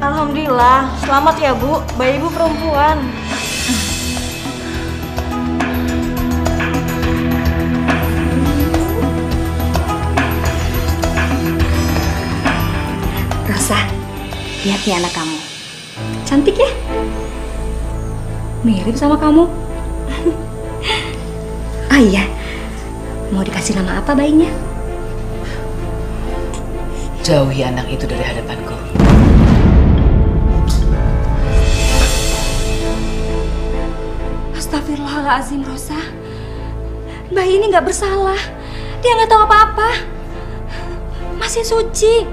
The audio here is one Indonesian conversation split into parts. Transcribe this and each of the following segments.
Alhamdulillah, selamat ya Bu, bayi Ibu perempuan. Rosa, lihat nih anak kamu. Cantik ya? Mirip sama kamu. Ah iya, mau dikasih nama apa bayinya? Jauhi anak itu dari hadapanku. Astagfirullahaladzim, Rosa. Bayi ini nggak bersalah. Dia nggak tahu apa-apa. Masih suci.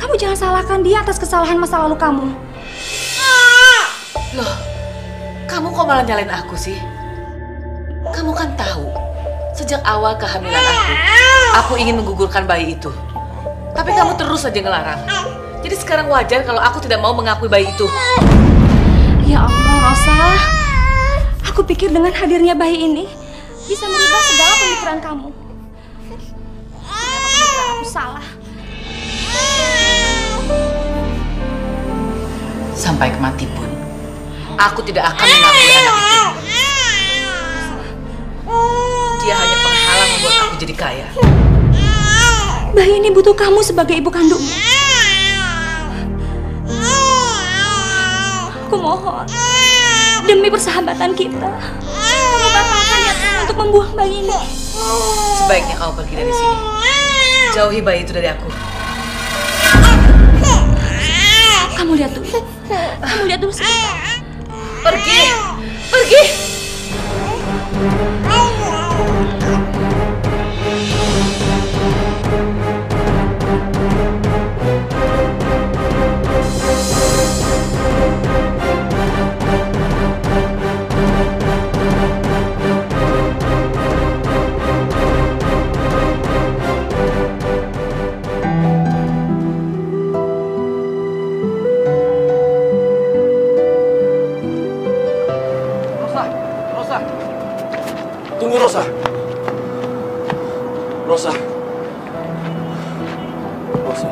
Kamu jangan salahkan dia atas kesalahan masa lalu kamu. Loh, kamu kok malah nyalain aku sih? Kamu kan tahu, sejak awal kehamilan aku ingin menggugurkan bayi itu. Tapi kamu terus saja ngelarang. Jadi sekarang wajar kalau aku tidak mau mengakui bayi itu. Ya Allah, Rosa. Aku pikir dengan hadirnya bayi ini bisa merubah segala pemikiran kamu. Ternyata pemikiran aku salah. Sampai mati pun, aku tidak akan mengakui anak itu. Dia hanya penghalang membuat aku jadi kaya. Bayi ini butuh kamu sebagai ibu kandungnya. Aku mohon, demi persahabatan kita, kamu batalkan niat kamu untuk membuang bayi ini. Sebaiknya kau pergi dari sini. Jauhi bayi itu dari aku. Kamu lihat dulu. Kamu lihat dulu sebentar. Pergi! Pergi! Tunggu, Rosa. Rosa. Rosa.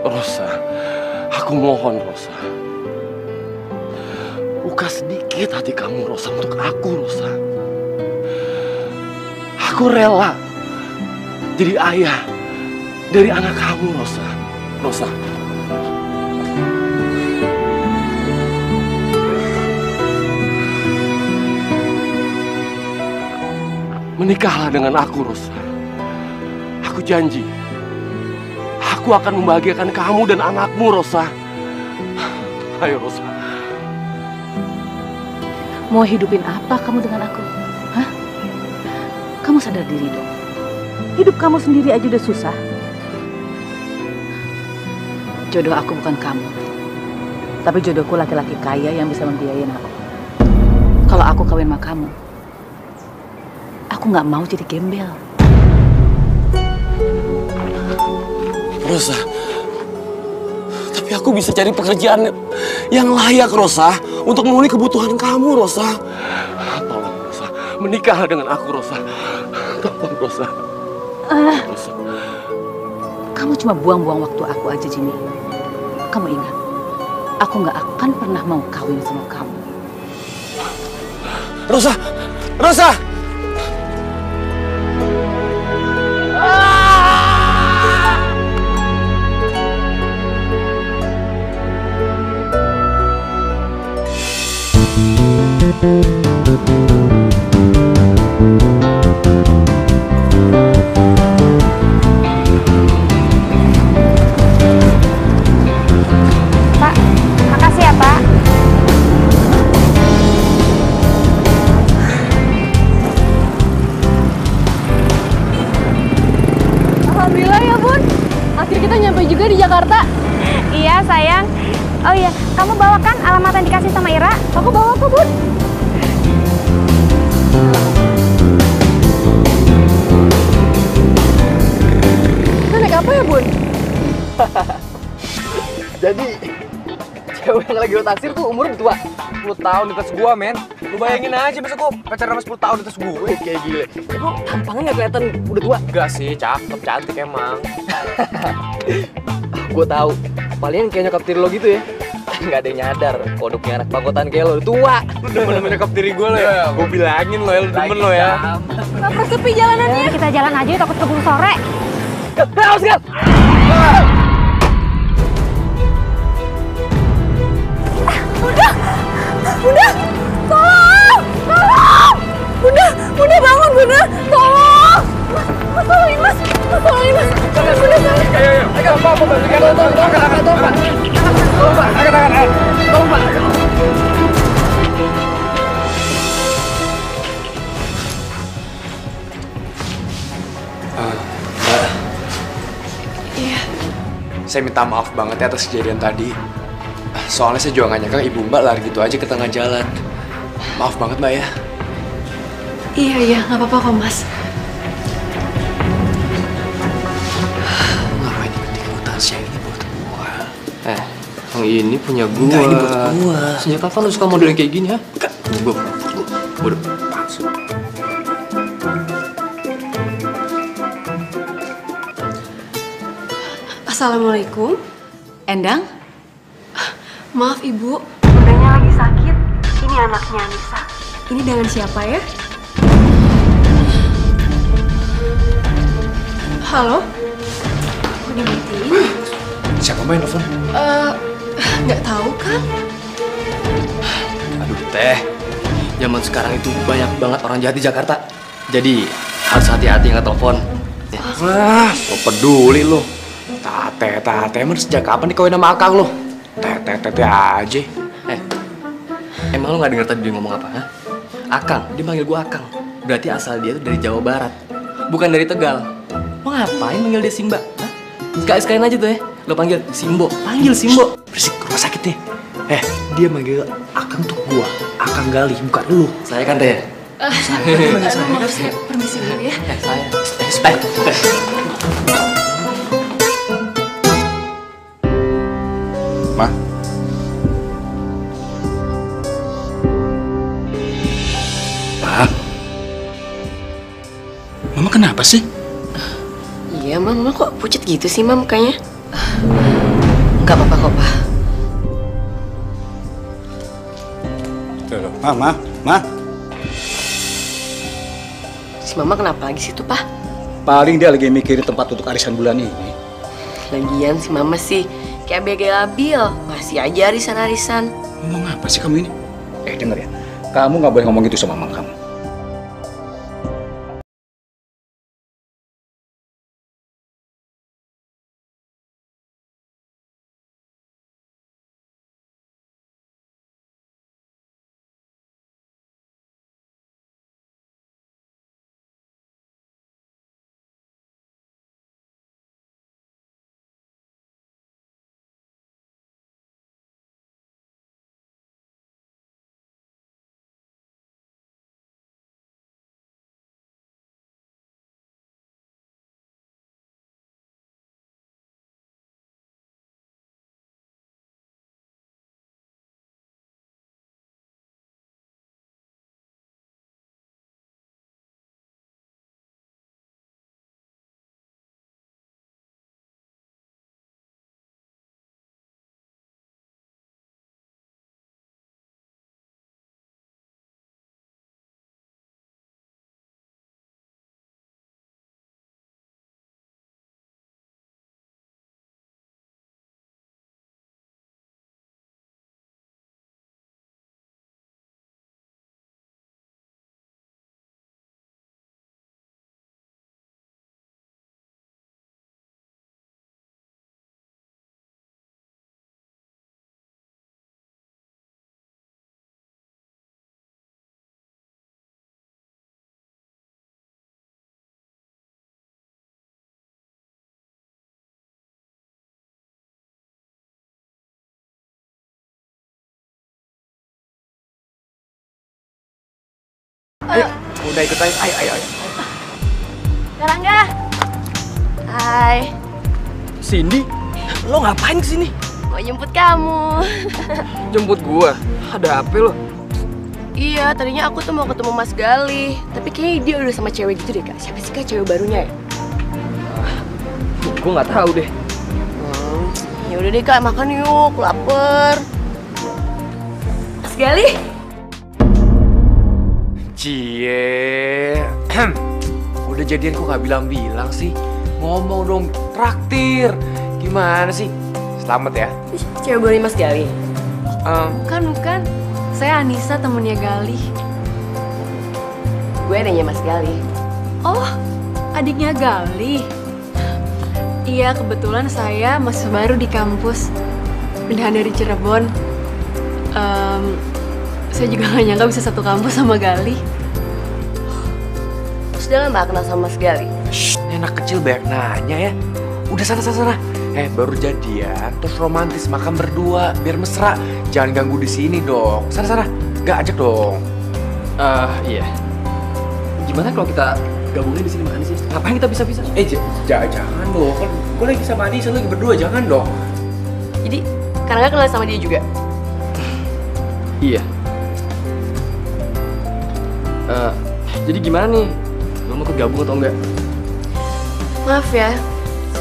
Rosa. Aku mohon, Rosa. Buka sedikit hati kamu, Rosa, untuk aku, Rosa. Aku rela jadi ayah dari anak kamu, Rosa. Rosa. Menikahlah dengan aku, Rosa. Aku janji, aku akan membahagiakan kamu dan anakmu, Rosa. Ayo, Rosa. Mau hidupin apa kamu dengan aku? Hah? Kamu sadar diri dong. Hidup kamu sendiri aja udah susah. Jodoh aku bukan kamu. Tapi jodohku laki-laki kaya yang bisa membiayain aku. Kalau aku kawin sama kamu, aku nggak mau jadi gembel. Rosa, tapi aku bisa cari pekerjaan yang layak, Rosa, untuk memenuhi kebutuhan kamu, Rosa. Tolong, Rosa, menikahlah dengan aku, Rosa. Tolong, Rosa. Rosa. Kamu cuma buang-buang waktu aku aja, Jimmy. Kamu ingat, aku nggak akan pernah mau kawin sama kamu. Rosa, Rosa. Pak, makasih ya, Pak. Alhamdulillah ya, Bun. Akhirnya kita nyampe juga di Jakarta. Iya, sayang. Oh iya, kamu bawakan alamat yang dikasih sama Ira? Aku bawa kok, Bun. Kita naik apa ya, Bun? Jadi cewek yang lagi lo taksir tuh umurnya udah tua. 10 tahun di atas gua, men. Lu bayangin aja masa gua pacaran sama 10 tahun di atas gue. Kayak gile. Emang tampangnya nggak kelihatan udah tua? Enggak sih, cakep, cantik emang. Gue tahu. Palingan kayak nyokap tiri lo gitu ya. Nggak ada yang nyadar kalau udah punya anak pangkotan kayak lo udah tua. Lu demen nyokap tiri gue lo ya. Gue bilangin lo ya, lu demen lo ya. Kenapa sepi jalanannya? Kita jalan aja takut keburu sore. Haus kan? Bunda, tolong, tolong, Bunda bangun, Bunda, tolong, tolongin mas, tolongin mas, Bunda sakit. Tolong Pak. Saya minta maaf banget ya atas kejadian tadi. Soalnya saya juga nggak nyangka ibu mbak lari gitu aja ke tengah jalan. Maaf banget mbak ya. Iya, nggak apa-apa kok mas. Ngapain ikut-ikutan Tasya ini buat gua? Yang ini punya gua. Enggak, ini buat gua. Sejak kapan lu suka model kayak gini ya? Enggak, gua udah maksud. Assalamualaikum. Endang? Maaf ibu, bundanya lagi sakit. Ini anaknya Anissa. Ini dengan siapa ya? Halo? Kok dimatiin? Siapa main telepon? Nggak tahu kan? Aduh teh, zaman sekarang itu banyak banget orang jahat di Jakarta. Jadi harus hati-hati nge-telepon. Wah, lo peduli lo. Tate, emang sejak kapan dikawin sama akang lo? Tete aja. Emang lu nggak denger tadi dia ngomong apa? Hah? Akang, dia manggil gua Akang. Berarti asal dia tuh dari Jawa Barat, bukan dari Tegal. Lo ngapain manggil dia Simba? Hah? Sekalian aja tuh ya, lo panggil Simbo. Panggil Simbo. Berisik, rumah sakit deh. Dia manggil akang tuh gua. Akang Gali, bukan lu. Saya kan teh. Maaf saya permisi dulu ya. Saya. Ma. Pa. Mama kenapa sih? Iya, Mama kok pucat gitu sih, Mam, mukanya? Nggak apa-apa kok, Pa. Ma. Si Mama kenapa lagi situ, Pa? Paling dia lagi mikirin tempat untuk arisan bulan ini. Lagian si Mama sih kayak begal labil. Masih aja arisan-arisan. Ngomong apa sih kamu ini? Denger ya. Kamu nggak boleh ngomong gitu sama mama kamu. Ayo, udah ikut aja. Ayo. Karangga. Hai. Cindy, lo ngapain kesini? Mau jemput kamu. Jemput gua? Ada apa lo? Iya, tadinya aku tuh mau ketemu Mas Gali. Tapi kayaknya dia udah sama cewek gitu deh, Kak. Siapa sih, Kak, cewek barunya ya? Gua nggak tahu deh. Ya udah deh, Kak, makan yuk. Lapar. Mas Gali? Cie. Udah jadian kok gak bilang-bilang sih? Ngomong dong, traktir. Gimana sih? Selamat ya. Cewek barunya Mas Gali? Bukan. Saya Anissa, temennya Gali. Gue adanya Mas Gali. Oh, adiknya Gali. Iya, kebetulan saya masih baru di kampus. Pindahan dari Cirebon. Saya juga gak nyangka bisa satu kampus sama Gali. Terus dia gak kenal sama Mas Gali? Shh, anak kecil banyak nanya ya. Udah sana. Baru jadian, terus romantis makan berdua, biar mesra. Jangan ganggu di sini dong. Sana. Gak ajak dong. Iya. Gimana kalau kita gabungnya di sini makan di sini? Ngapain kita bisa-bisa? Jangan dong. Kan gue lagi sama Anissa, lagi berdua. Jangan dong. Jadi, karena gak kenal sama dia juga? Iya. Jadi gimana nih? Lo mau ikut gabung atau enggak? Maaf ya,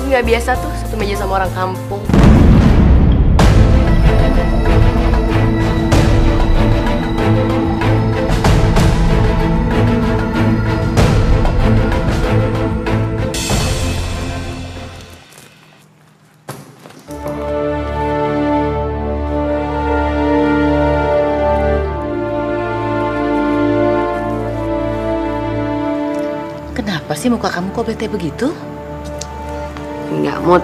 nggak biasa tuh satu meja sama orang kampung. Kenapa sih muka kamu kok bete begitu? Enggak, Mut.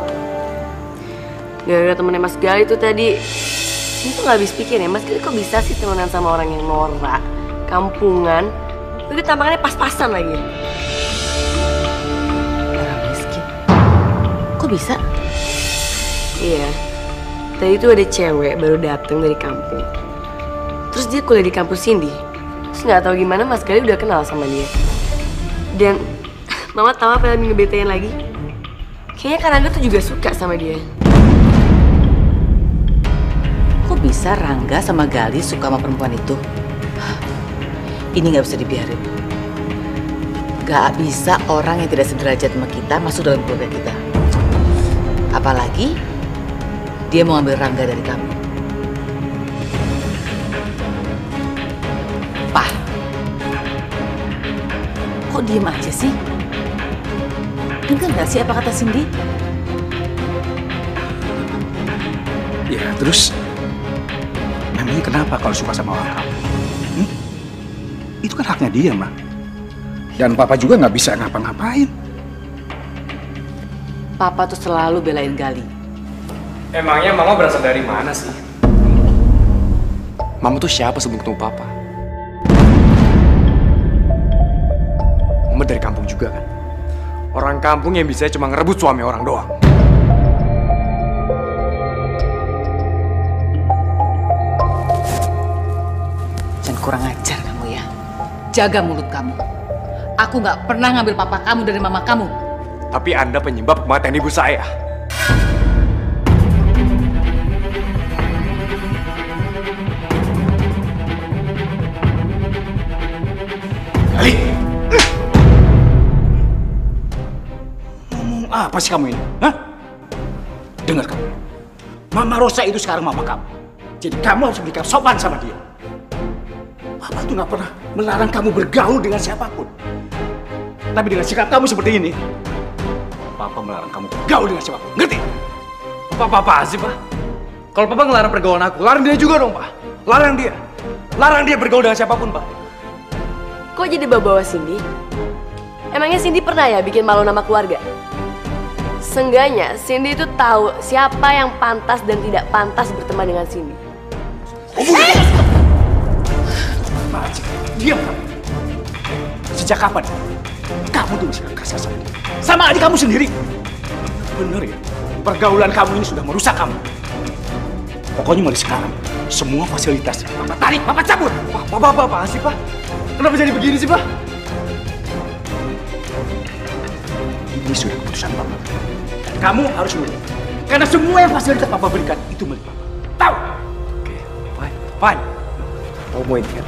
Gara-gara temennya Mas Gali tuh tadi, ini tuh gak habis pikir ya, Mas Gali kok bisa sih temenan sama orang yang norak, kampungan, udah tampaknya pas-pasan lagi. Orang miskin. Kok bisa? Iya, tadi tuh ada cewek baru dateng dari kampung. Terus dia kuliah di kampus Cindy. Terus gak tahu gimana Mas Gali udah kenal sama dia. Dan Mama tahu apa yang ngebetain lagi? Kayaknya Karangga tuh juga suka sama dia. Kok bisa Rangga sama Gali suka sama perempuan itu? Ini nggak bisa dibiarin. Gak bisa orang yang tidak sederajat sama kita masuk dalam keluarga kita. Apalagi dia mau ambil Rangga dari kamu. Pak, kok diem aja sih? Dengar gak sih apa kata Cindy? Ya, terus memangnya kenapa kalau suka sama orang kamu? Itu kan haknya dia, Ma. Dan Papa juga nggak bisa ngapa-ngapain. Papa tuh selalu belain Gali. Emangnya Mama berasal dari mana sih? Mama tuh siapa sebelum ketemu Papa? Mama dari kampung juga kan? Orang kampung yang bisa cuma ngerebut suami orang doang. Jangan kurang ajar kamu ya. Jaga mulut kamu. Aku nggak pernah ngambil papa kamu dari mama kamu. Tapi Anda penyebab kematian ibu saya. Gali! Ngomong apa sih kamu ini? Hah? Dengar kamu. Mama Rosa itu sekarang mama kamu. Jadi kamu harus bersikap sopan sama dia. Papa tuh nggak pernah melarang kamu bergaul dengan siapapun. Tapi dengan sikap kamu seperti ini, Papa melarang kamu bergaul dengan siapapun. Ngerti? Apa sih, Pak? Kalau Papa ngelarang pergaulan aku, larang dia juga dong, Pak. Larang dia. Larang dia bergaul dengan siapapun, Pak. Kok jadi bawa-bawa Cindy? Emangnya Cindy pernah ya bikin malu nama keluarga? Seenggaknya Cindy itu tahu siapa yang pantas dan tidak pantas berteman dengan Cindy. Diam kamu. Sejak kapan kamu tuh bisa kasar sama dia? Sama adik kamu sendiri. Bener ya, pergaulan kamu ini sudah merusak kamu. Pokoknya mulai sekarang, semua fasilitas Papa tarik, Papa cabut. Apa sih, Pak? Kenapa jadi begini sih, Pak? Ini sudah keputusan Papa. Dan kamu harus nurut. Karena semua yang fasilitas Papa berikan itu itu milik Papa. Tahu? Oke, fine. Kamu mau ini kan?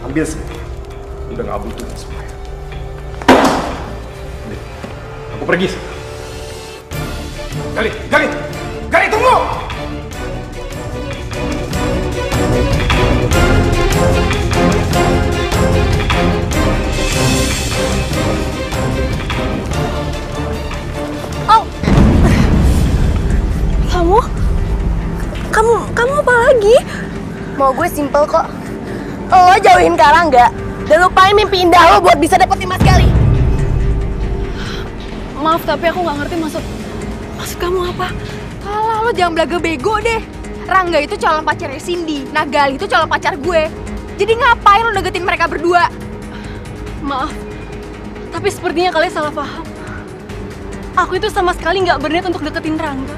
Ambil sendiri. Udah nggak butuh semua. Ambil. Aku pergi sekarang. Gali, tunggu! Kamu apa lagi? Mau gue simpel kok. Lo jauhin Karangga dan lupain mimpi indah lo buat bisa dapetin Mas Gali. Maaf, tapi aku nggak ngerti maksud kamu apa? Alah, lo jangan belaga bego deh. Rangga itu calon pacarnya Cindy, nah Gali itu calon pacar gue. Jadi ngapain lo deketin mereka berdua? Maaf, tapi sepertinya kalian salah paham. Aku itu sama sekali nggak berniat untuk deketin Rangga.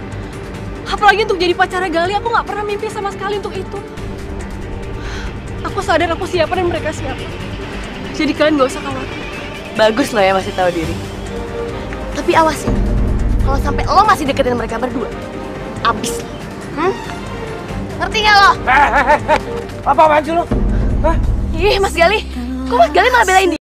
Apalagi untuk jadi pacarnya Gali, aku nggak pernah mimpi sama sekali untuk itu. Aku sadar aku siapa dan mereka siapa. Jadi kalian nggak usah khawatir. Bagus lo ya masih tahu diri. Tapi awas ya, kalau sampai lo masih deketin mereka berdua, abis lo. Ngerti nggak lo? Apa-apaan sih lo? Hah? Ih, Mas Gali, kok Mas Gali malah belain dia?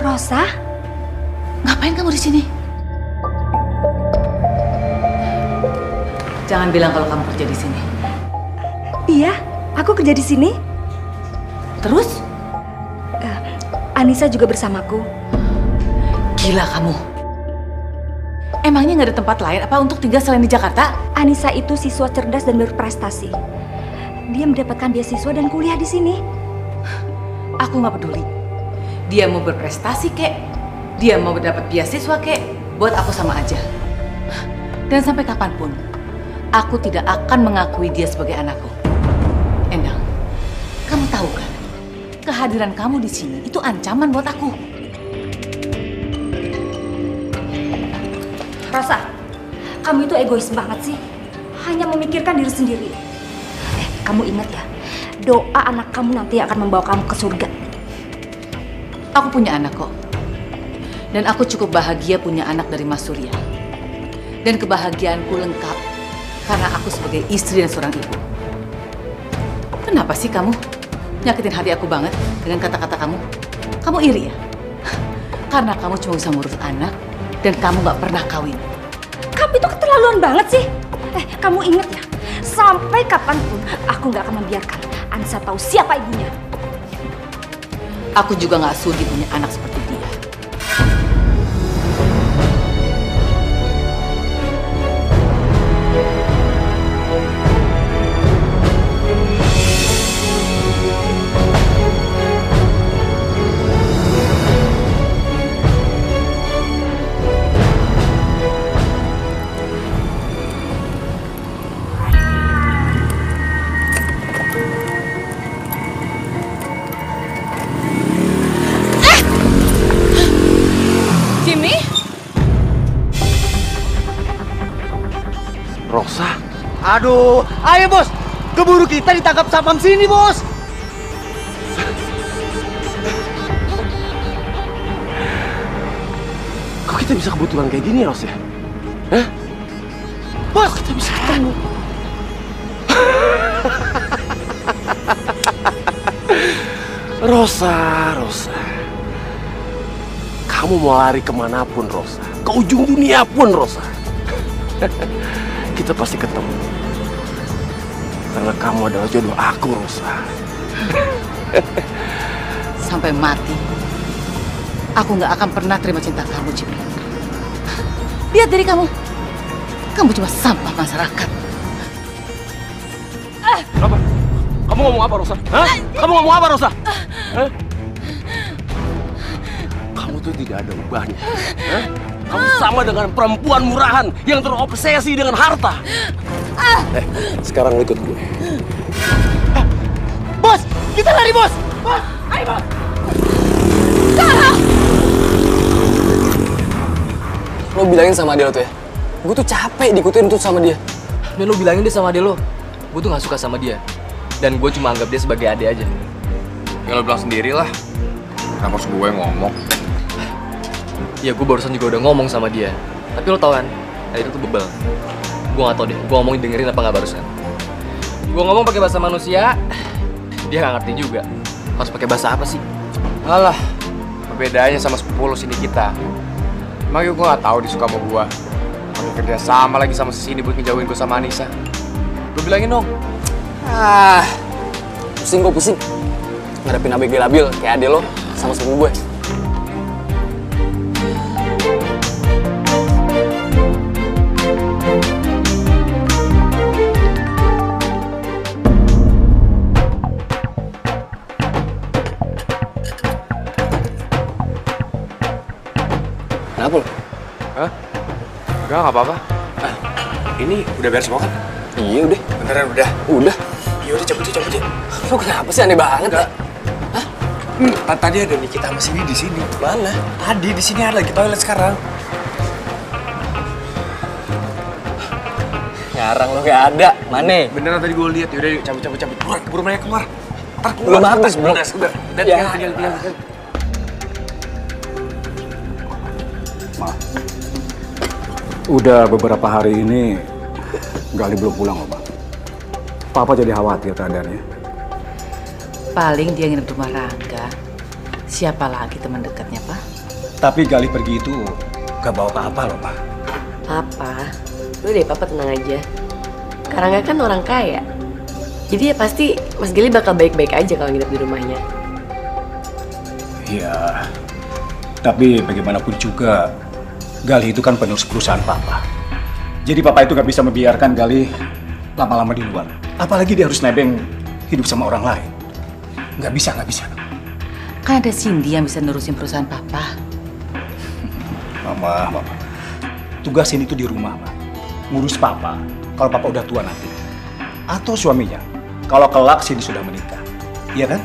Rosa? Ngapain kamu di sini? Jangan bilang kalau kamu kerja di sini. Iya, aku kerja di sini. Terus? Anissa juga bersamaku. Gila kamu. Emangnya nggak ada tempat lain apa untuk tinggal selain di Jakarta? Anissa itu siswa cerdas dan berprestasi. Dia mendapatkan beasiswa dan kuliah di sini. Aku nggak peduli. Dia mau berprestasi kek, dia mau mendapat beasiswa kek, buat aku sama aja. Dan sampai kapanpun, aku tidak akan mengakui dia sebagai anakku. Endang, kamu tahu kan, kehadiran kamu di sini itu ancaman buat aku. Rosa, kamu itu egois banget sih. Hanya memikirkan diri sendiri. Kamu ingat ya, doa anak kamu nanti akan membawa kamu ke surga. Aku punya anak kok. Dan aku cukup bahagia punya anak dari Mas Surya. Dan kebahagiaanku lengkap karena aku sebagai istri dan seorang ibu. Kenapa sih kamu nyakitin hati aku banget dengan kata-kata kamu? Kamu iri ya? Karena kamu cuma bisa ngurus anak dan kamu gak pernah kawin. Kamu itu keterlaluan banget sih. Kamu ingat ya, sampai kapanpun aku gak akan membiarkan Anissa tahu siapa ibunya. Aku juga gak sudi punya anak seperti dia. Rosa? Aduh, ayo bos, keburu kita ditangkap sapam sini bos. Kok kita bisa kebetulan kayak gini Ros ya? Hah? Bos, kita bisa ketemu. Rosa. Kamu mau lari kemanapun, Rosa. Ke ujung dunia pun, Rosa. Kita pasti ketemu. Karena kamu adalah jodoh aku, Rosa. Sampai mati, aku nggak akan pernah terima cinta kamu, Jibril. Lihat diri kamu. Kamu cuma sampah masyarakat. Apa? Kamu ngomong apa, Rosa? Hah? Kamu ngomong apa, Rosa? Hah? Kamu tuh tidak ada ubahnya. Hah? Kamu sama dengan perempuan murahan yang terobsesi dengan harta. Sekarang ikut gue. Bos, kita lari, Bos. Bos, ayo, Bos. Lo bilangin sama dia lo tuh ya, gue tuh capek diikutin tuh sama dia. Dan lo bilangin deh sama dia lo, gue tuh gak suka sama dia. Dan gue cuma anggap dia sebagai adik aja. Ya lo bilang sendiri lah. Kenapa harus gue ngomong? Ya gue barusan juga udah ngomong sama dia. Tapi lo tau kan, tadi itu tuh bebel. Gue gak tau deh, gue ngomongin dengerin apa gak barusan. Gue ngomong pakai bahasa manusia, dia gak ngerti juga. Harus pakai bahasa apa sih? Alah, perbedaannya sama sepupu lo sini kita. Makanya gue gak tahu dia suka sama gue. Makanya kerja sama lagi sama si Cindy buat ngejauhin gue sama Anissa. Lo bilangin dong. Pusing gue pusing. Ngadepin ABG labil kayak adek lo sama sepupu gue. Kenapa lo? Hah? Enggak, gak apa-apa. Ini udah beres semua kan? Iya udah. Beneran udah? Udah. Iya udah, cabut aja. Lo kenapa sih aneh banget ya? Hah? Tadi ada Nikita sama Cindy di sini. Mana? Tadi di sini ada lagi toilet sekarang. Ngarang lo gak ada. Mana? Beneran tadi gue lihat. Yaudah, cabut. Buru mereka keluar. Ntar keluar. Belum habis, belum. Udah. Dan Ya. tinggal. Ma, udah beberapa hari ini Gali belum pulang, Oma. Papa jadi khawatir keadaannya. Paling dia nginep rumah Rangga. Siapa lagi teman dekatnya, Pak? Tapi Gali pergi itu gak bawa apa-apa loh, Pak. Papa, lu deh Papa tenang aja. Karangga kan orang kaya. Jadi ya pasti Mas Gali bakal baik-baik aja kalau nginep di rumahnya. Iya, tapi bagaimanapun juga Gali itu kan penerus perusahaan Papa. Jadi Papa itu gak bisa membiarkan Gali lama-lama di luar. Apalagi dia harus nebeng hidup sama orang lain. Gak bisa. Kan ada Cindy yang bisa nerusin perusahaan Papa. Mama. Tugasin itu di rumah, Ma. Ngurus Papa kalau Papa udah tua nanti. Atau suaminya, kalau kelak Cindy sudah menikah. Iya kan?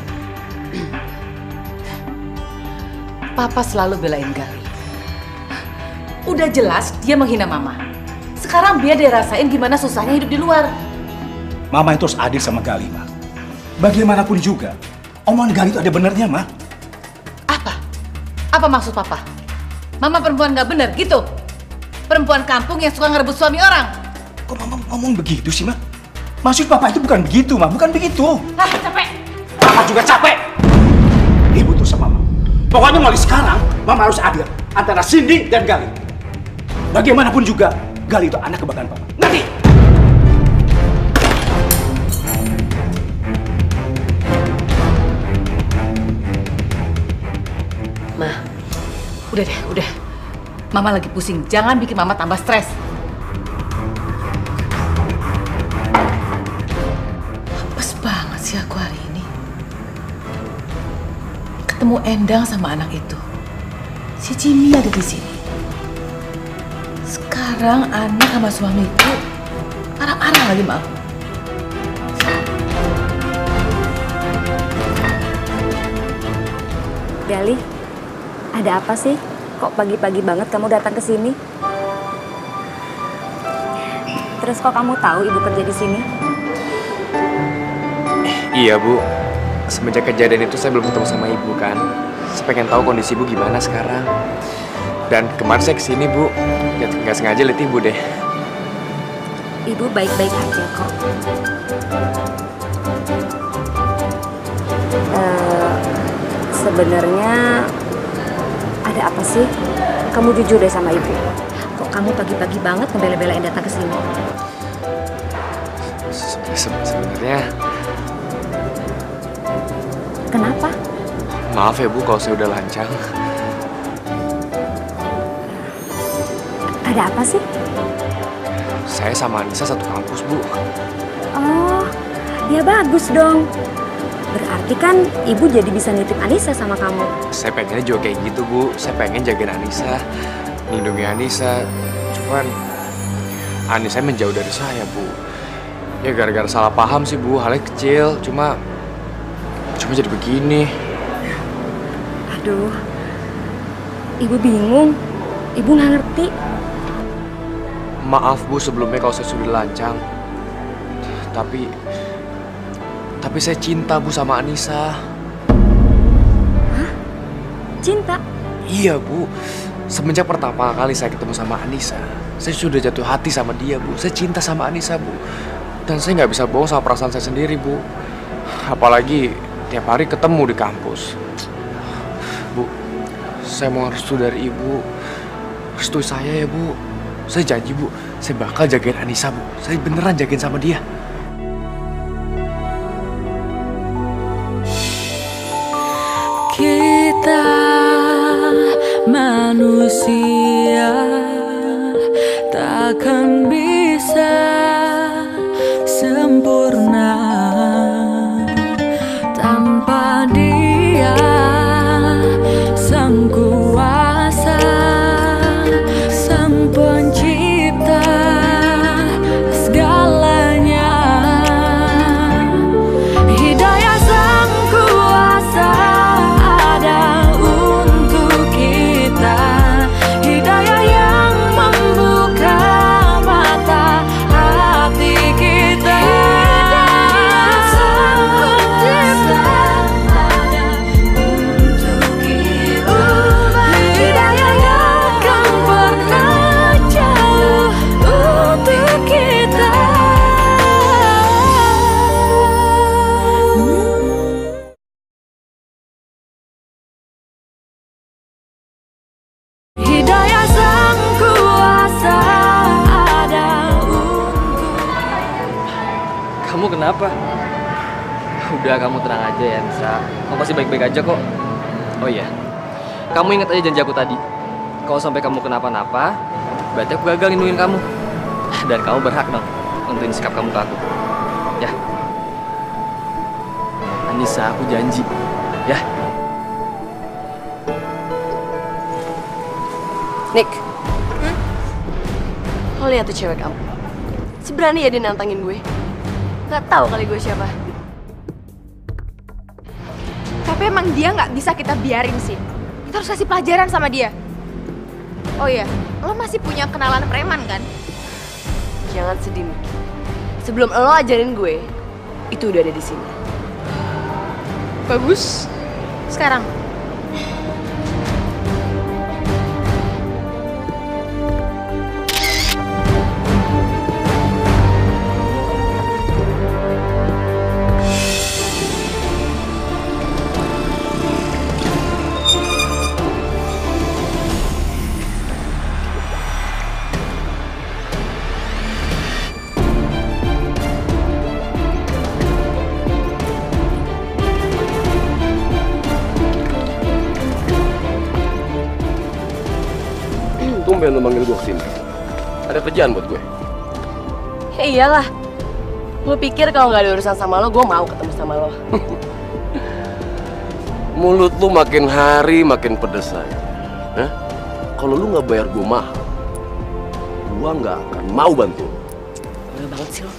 Papa selalu belain Gali. Udah jelas dia menghina Mama. Sekarang biar dia rasain gimana susahnya hidup di luar. Mama itu harus adil sama Gali, Ma. Bagaimanapun juga, omongan Gali itu ada benernya, Ma. Apa? Apa maksud Papa? Mama perempuan gak bener gitu? Perempuan kampung yang suka ngerebut suami orang? Kok Mama ngomong begitu sih, Ma? Maksud Papa itu bukan begitu, Ma. Bukan begitu. Capek. Papa juga capek. Ibu tuh sama Mama. Pokoknya mulai sekarang, Mama harus adil antara Cindy dan Gali. Bagaimanapun juga, Gali itu anak kebanggaan Papa. Ngerti? Ma, Udah deh, udah. Mama lagi pusing. Jangan bikin Mama tambah stres. Apes banget sih aku hari ini. Ketemu Endang sama anak itu. Si Jimmy ada di sini. Sekarang anak sama suamiku marah-marah lagi sama aku. Gali, ada apa sih? Kok pagi-pagi banget kamu datang ke sini? Terus kok kamu tahu ibu kerja di sini? Iya, Bu. Semenjak kejadian itu saya belum ketemu sama Ibu kan. Saya pengen tahu kondisi Ibu gimana sekarang. Dan kemarin saya kesini, Bu. Nggak sengaja lihat Ibu deh. Ibu baik-baik aja kok. Sebenarnya ada apa sih? Kamu jujur deh sama ibu. Kok kamu pagi-pagi banget ngebela-belain datang ke sini? Sebenarnya Kenapa? maaf ya Bu kalau saya udah lancang. Ada apa sih? Saya sama Anissa satu kampus Bu. Oh, ya bagus dong. Berarti kan ibu jadi bisa nitip Anissa sama kamu. Saya pengennya juga kayak gitu Bu. Saya pengen jagain Anissa, melindungi Anissa. Cuman Anissa menjauh dari saya Bu. Ya gara-gara salah paham sih Bu, halnya kecil. Cuma jadi begini. Aduh, ibu bingung. Ibu nggak ngerti. Maaf Bu sebelumnya kalau saya sudah lancang. Tapi saya cinta Bu sama Anissa. Hah? Cinta? Iya Bu. Semenjak pertama kali saya ketemu sama Anissa, saya sudah jatuh hati sama dia Bu. Saya cinta sama Anissa Bu. Dan saya nggak bisa bohong sama perasaan saya sendiri Bu. Apalagi tiap hari ketemu di kampus. Bu, saya mau restu dari ibu. Restui saya ya Bu. Saya janji Bu, saya bakal jagain Anissa Bu. Saya beneran jagain sama dia. Kita manusia takkan bisa sempurna tanpa Dia, Sang Kuasa, Sang Pencipta segalanya. Hidayah Sang Kuasa ada untuk kita. Hidayah yang membuka mata hati kita. Sang Pencipta ada untuk kita. Hidayah yang kan pernah jauh untuk kita. Hidayah Sang Kuasa ada untuk. Kamu kenapa? Udah, kamu tenang aja ya, Nisa. Kamu pasti baik-baik aja kok. Oh iya, kamu ingat aja janji aku tadi. Kalau sampai kamu kenapa-napa, berarti aku gagal lindungin kamu. Dan kamu berhak dong nentuin sikap kamu ke aku. Ya. Anissa, aku janji. Ya. Nick, lo lihat tuh cewek kamu. Si berani ya dia nantangin gue. Gak tahu kali gue siapa. Tapi emang dia nggak bisa kita biarin sih. Kita harus kasih pelajaran sama dia. Oh iya, lo masih punya kenalan preman kan? Jangan sedih, Nick. Sebelum lo ajarin gue, itu udah ada di sini. Bagus. Sekarang. Tumben lo manggil gue kesini. Ada kerjaan buat gue. Ya iyalah. Lo pikir kalau nggak ada urusan sama lo, gue mau ketemu sama lo? Mulut lu makin hari makin pedes aja. Hah? Kalau lu nggak bayar gue mahal, gue nggak akan mau bantu. Bener banget sih lo.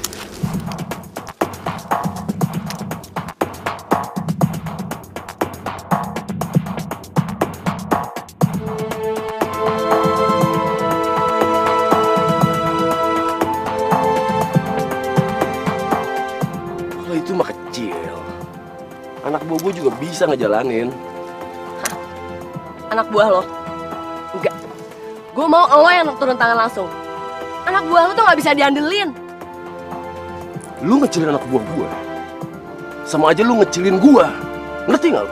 Kalau itu mah kecil. Anak buah gue juga bisa ngejalanin. Anak buah lo? Enggak. Gue mau lo yang turun tangan langsung. Anak buah lo tuh nggak bisa diandelin. Lu ngecilin anak buah gua, sama aja lu ngecilin gua. Ngerti nggak lu?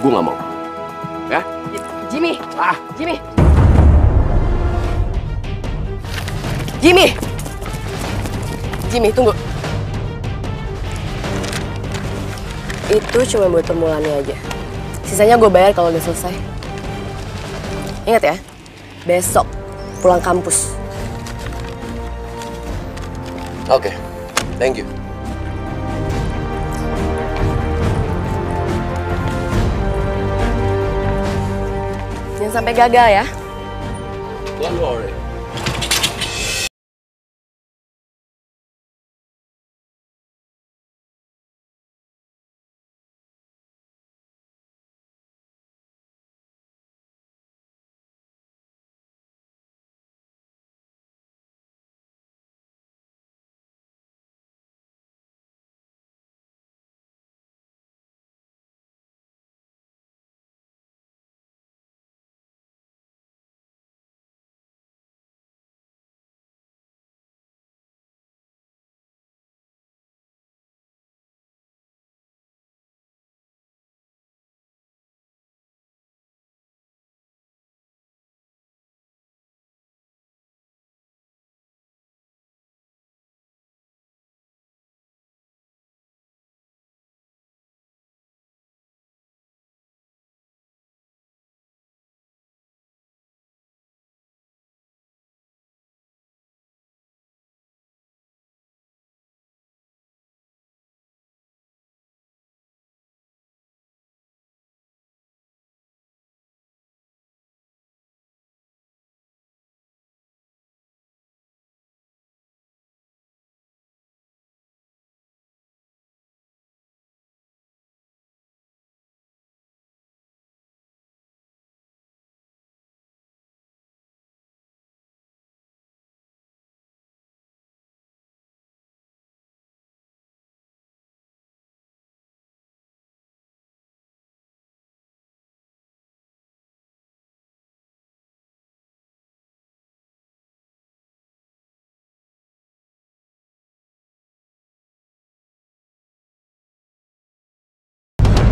Gua nggak mau. Ya? Jimmy! Jimmy! Jimmy! Jimmy, tunggu. Itu cuma buat permulaannya aja. Sisanya gue bayar kalau udah selesai. Ingat ya, besok pulang kampus. Oke, thank you. Jangan sampai gagal ya. Don't worry.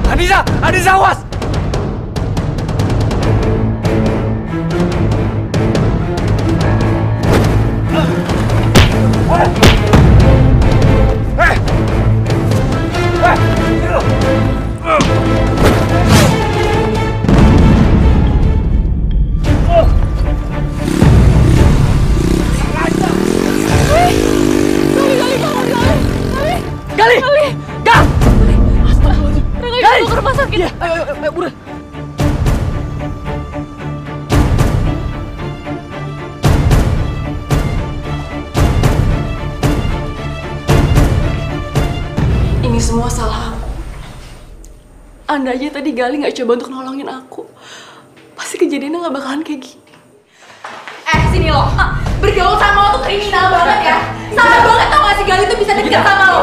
Anissa! Anissa, awas! Ini semua salah aku. Andai aja tadi Gali nggak coba untuk nolongin aku, pasti kejadiannya nggak bakalan kayak gini. Sini lo, bergaul sama lo tuh kriminal banget ya. Salah banget tau gak sih Gali tuh bisa deket sama lo.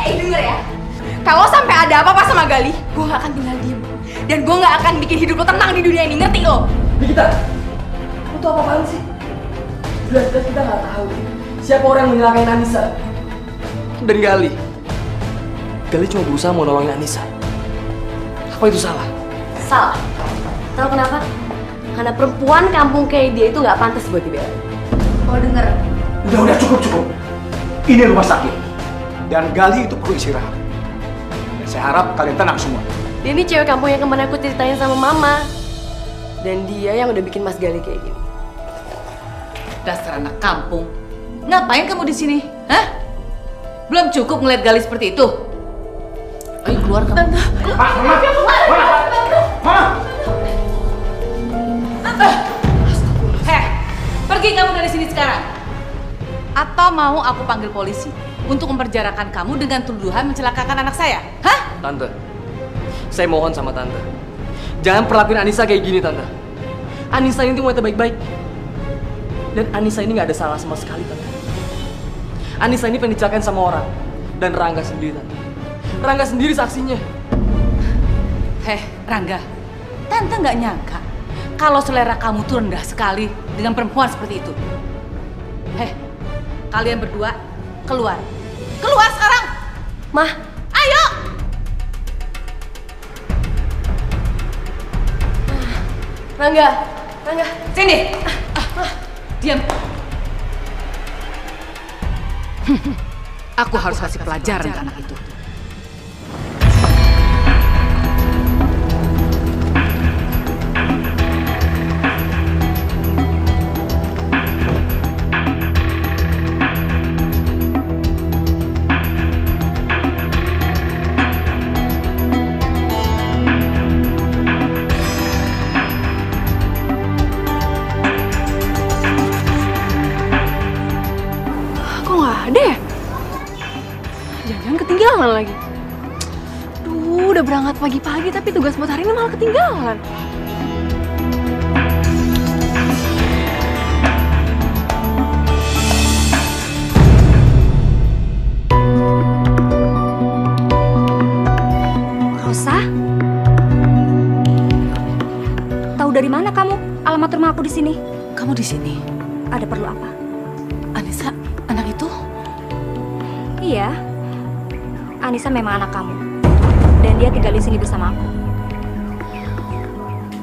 Denger ya, kalau sampai ada apa-apa sama Gali, gue gak akan tinggal diem. Dan gue gak akan bikin hidup lo tenang di dunia ini, ngerti lo? Nikita, kamu tuh apa-apaan sih? Jelas-jelas kita nggak tahu siapa orang yang menyelakain Anissa. Dan Gali cuma berusaha mau nolongin Anissa. Apa itu salah? Salah. Tahu kenapa? Karena perempuan kampung kayak dia itu nggak pantas buat dibela. Lo denger? Udah cukup. Ini rumah sakit. Dan Gali itu perlu istirahat. Dan saya harap kalian tenang semua. Dia ini cewek kampung yang kemarin aku ceritain sama mama. Dan dia yang udah bikin Mas Gali kayak gini. Dasar anak kampung. Ngapain kamu di sini? Hah? Belum cukup ngeliat Gali seperti itu? Ayo keluar kamu. Mama! Pergi kamu dari sini sekarang. Atau mau aku panggil polisi untuk memperjarakan kamu dengan tuduhan mencelakakan anak saya? Hah? Tante, saya mohon sama Tante. Jangan perlakuin Anissa kayak gini, Tante. Anissa ini tuh wanita baik-baik. Dan Anissa ini nggak ada salah sama sekali, Tante. Anissa ini pengen dicelakain sama orang. Dan Rangga sendiri, Tante. Rangga sendiri saksinya. Rangga, Tante nggak nyangka kalau selera kamu tuh rendah sekali dengan perempuan seperti itu. Kalian berdua keluar. Keluar sekarang. Mah, ayo. Rangga, Sini. Diam. Aku harus kasih pelajaran ke anak itu. Kok nggak ada ya? Jangan ketinggalan lagi. Duh, udah berangkat pagi-pagi tapi tugas buat hari ini malah ketinggalan. Rosa? Tahu dari mana kamu alamat rumah aku di sini? Kamu di sini? Ada perlu apa? Anissa, anak itu? Iya. Anissa memang anak kamu. Dan dia tinggal di sini bersama aku.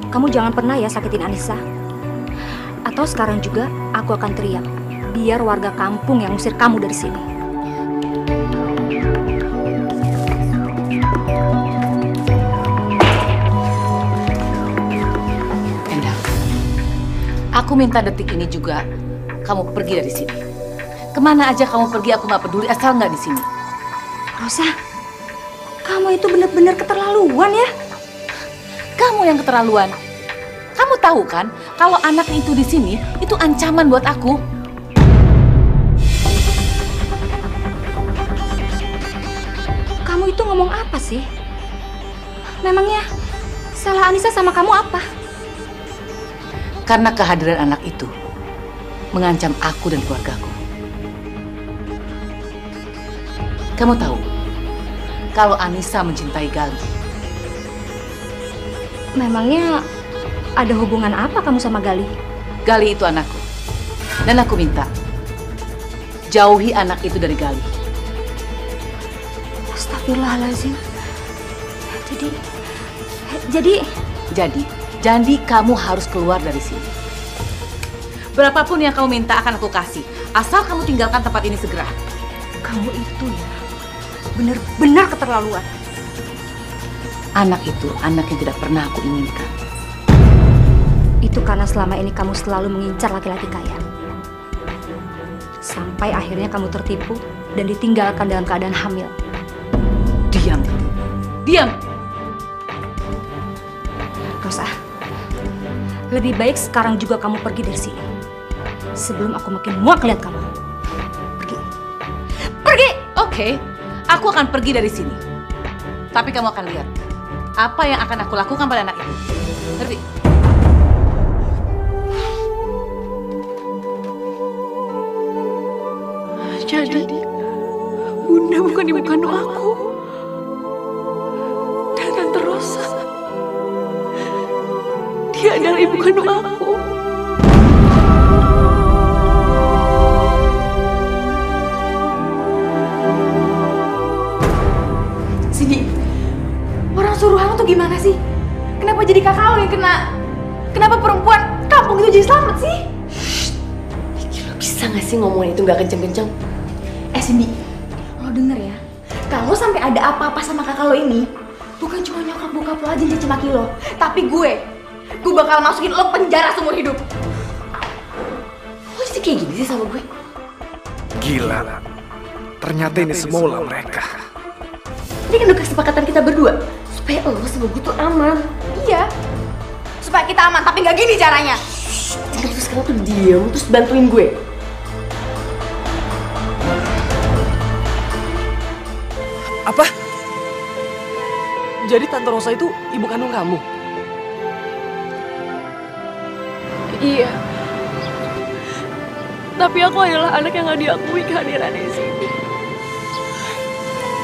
Kamu jangan pernah ya sakitin Anissa. Atau sekarang juga aku akan teriak. Biar warga kampung yang ngusir kamu dari sini. Endang, aku minta detik ini juga kamu pergi dari sini. Kemana aja kamu pergi aku nggak peduli asal nggak di sini. Rosa, kamu itu benar-benar keterlaluan ya. Kamu yang keterlaluan. Kamu tahu kan kalau anak itu di sini itu ancaman buat aku. Kamu itu ngomong apa sih? Memangnya salah Anissa sama kamu apa? Karena kehadiran anak itu mengancam aku dan keluargaku. Kamu tahu kalau Anissa mencintai Gali. Memangnya ada hubungan apa kamu sama Gali? Gali itu anakku. Dan aku minta jauhi anak itu dari Gali. Astagfirullahaladzim. Jadi kamu harus keluar dari sini. Berapapun yang kamu minta akan aku kasih, asal kamu tinggalkan tempat ini segera. kamu itu ya benar-benar keterlaluan. Anak itu anak yang tidak pernah aku inginkan. Itu karena selama ini kamu selalu mengincar laki-laki kaya. Sampai akhirnya kamu tertipu dan ditinggalkan dalam keadaan hamil. Diam. Diam. Rosa, lebih baik sekarang juga kamu pergi dari sini. Sebelum aku makin muak lihat kamu. Pergi. Pergi! Oke, aku akan pergi dari sini. Tapi kamu akan lihat apa yang akan aku lakukan pada anak itu. Ngerti? Jadi, Bunda bukan ibu kandung aku. Dan Tante Rosa, dia adalah ibu kandung aku. Sini, orang suruhan tuh gimana sih? Kenapa jadi kakak lo yang kena? Kenapa perempuan kampung itu jadi selamat sih? Lo bisa gak sih ngomongin itu gak kenceng-kenceng? Cindy, lo denger ya, kalau sampai ada apa-apa sama kakak lo ini, bukan cuma nyokap bokap lo aja yang caci maki lo, tapi gue bakal masukin lo penjara seumur hidup. Lo jadi kayak gini sih sama gue? Gila, ternyata ini semua ulah mereka. Ini kan udah kesepakatan kita berdua, supaya lo sama gue tuh aman. Iya, supaya kita aman, tapi nggak gini caranya. Jadi terus sekarang tuh diem, terus bantuin gue. Apa? Jadi Tante Rosa itu ibu kandung kamu? Iya. Tapi aku adalah anak yang gak diakui kehadirannya di sini.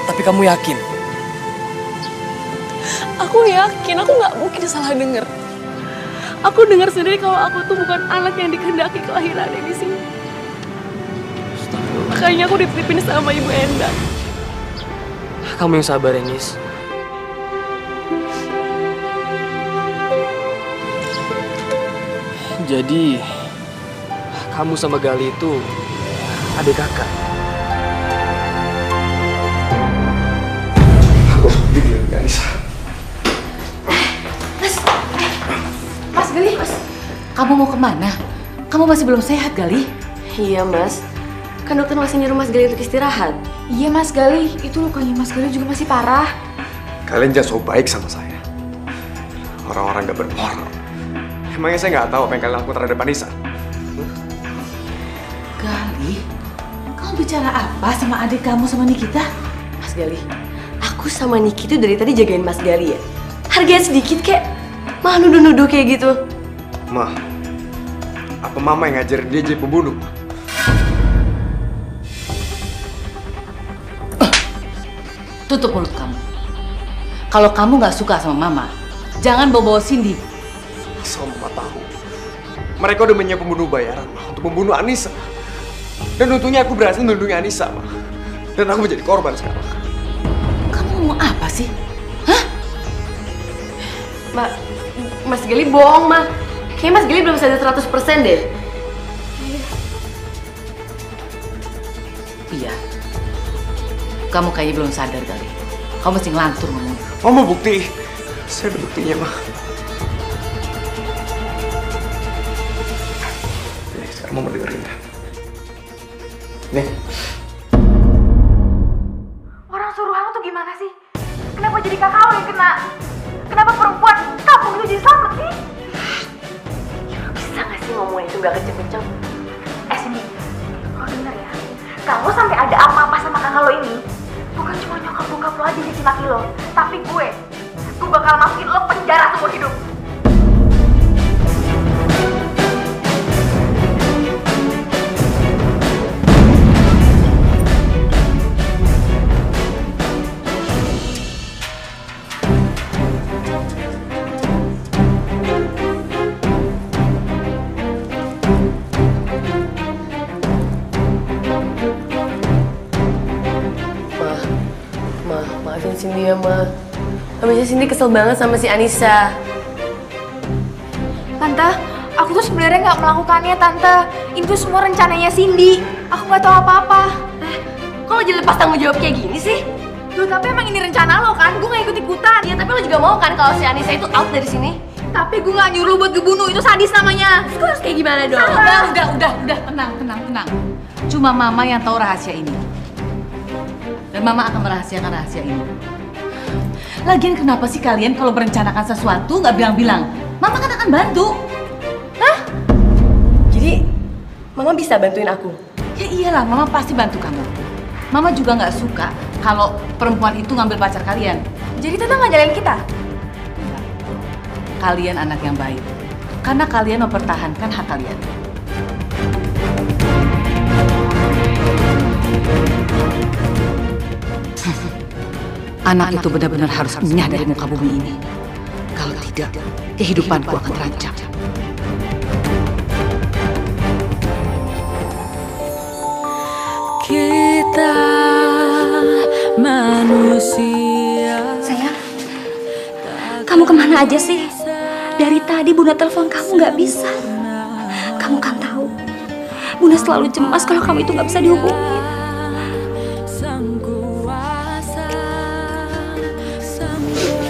Tapi kamu yakin? Aku yakin, aku gak mungkin salah dengar. Aku dengar sendiri kalau aku tuh bukan anak yang dikehendaki kelahirannya di sini. makanya aku dititipin sama Ibu Endang. Kamu yang sabar, Enis. Jadi, kamu sama Gali itu adik kakak. Aku bingung, guys. Mas Gali, kamu mau kemana? Kamu masih belum sehat, Gali? Iya, Mas. Kan dokter masih nyuruh Mas Gali untuk istirahat. Iya Mas Gali, itu lukanya Mas Gali juga masih parah. Kalian jangan so baik sama saya. Orang-orang gak bermoral. Emangnya saya nggak tahu apa yang kalian lakukan terhadap Anissa? Gali, kamu bicara apa sama adik kamu sama Nikita? Mas Gali, aku sama Niki tuh dari tadi jagain Mas Gali ya. Harganya sedikit kek, malah nuduh-nuduh kayak gitu. Ma, apa Mama yang ngajarin dia jadi pembunuh? Tutup mulut kamu. Kalau kamu nggak suka sama Mama, jangan bawa-bawa Cindy. Asal Mama tahu, mereka udah menyiapkan pembunuh bayaran Ma, untuk membunuh Anissa. Dan untungnya aku berhasil melindungi Anissa, Ma. Dan aku menjadi korban sekarang. Kamu ngomong apa sih? Hah? Mas Gali bohong, Ma. Kayaknya Mas Gali belum sadar 100% deh. Iya. Kamu kayaknya belum sadar, Gali. Kamu mesti ngelantur ngomong. Mama bukti. Saya ada buktinya, Ma. Nih, sekarang Mama dengerin ya. Nih. Orang suruhan tuh gimana sih? Kenapa jadi kakak lo yang kena? Kenapa perempuan kampung itu jadi selamat sih? Bisa nggak sih ngomongnya itu nggak kenceng-kenceng? Cindy, lo denger ya. Kalau sampai ada apa-apa sama kakak lo ini, bukan cuma nyokap bokap lo aja yang maki lo, tapi gue bakal masukin lo penjara seumur hidup. Maafin Cindy ya, Ma. Habisnya Cindy kesel banget sama si Anissa. Tante, aku tuh sebenarnya nggak melakukannya, Tante. Itu semua rencananya Cindy. Aku nggak tahu apa-apa. Kok lo jadi lepas tanggung jawab kayak gini sih? Loh, tapi emang ini rencana lo kan? Gue nggak ikut-ikutan. Ya, tapi lo juga mau kan kalau si Anissa itu out dari sini? Tapi gue nggak nyuruh buat ngebunuh, itu sadis namanya. Terus gue harus kayak gimana dong? Udah, tenang. Cuma Mama yang tahu rahasia ini. Dan Mama akan merahasiakan rahasia ini. Lagian kenapa sih kalian kalau merencanakan sesuatu nggak bilang-bilang? Mama kan akan bantu. Hah? Jadi, Mama bisa bantuin aku? Ya iyalah, Mama pasti bantu kamu. Mama juga nggak suka kalau perempuan itu ngambil pacar kalian. Jadi Tante nggak nyalain kita? Kalian anak yang baik. Karena kalian mempertahankan hak kalian. Anak itu benar-benar harus enyah dari muka bumi ini. Kalau tidak, kehidupanku akan terancam. Kita manusia. Sayang, kamu kemana aja sih? Dari tadi Bunda telepon kamu nggak bisa. Kamu kan tahu, Bunda selalu cemas kalau kamu itu nggak bisa dihubungin.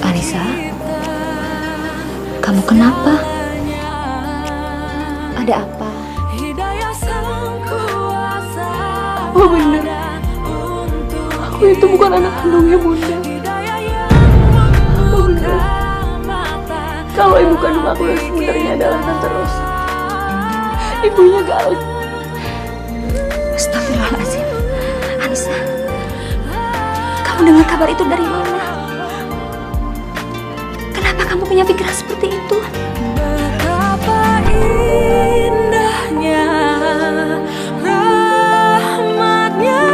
Anissa, kamu kenapa? Ada apa? Oh bener, aku itu bukan anak kandungnya Bunda. Oh bener, kalau ibu kandung aku yang sebenarnya adalah Tante Rosa, ibunya Gali. Astagfirullahaladzim. Anissa, kamu dengar kabar itu dari mana? Kenapa kamu punya pikiran seperti itu? Betapa indahnya rahmatnya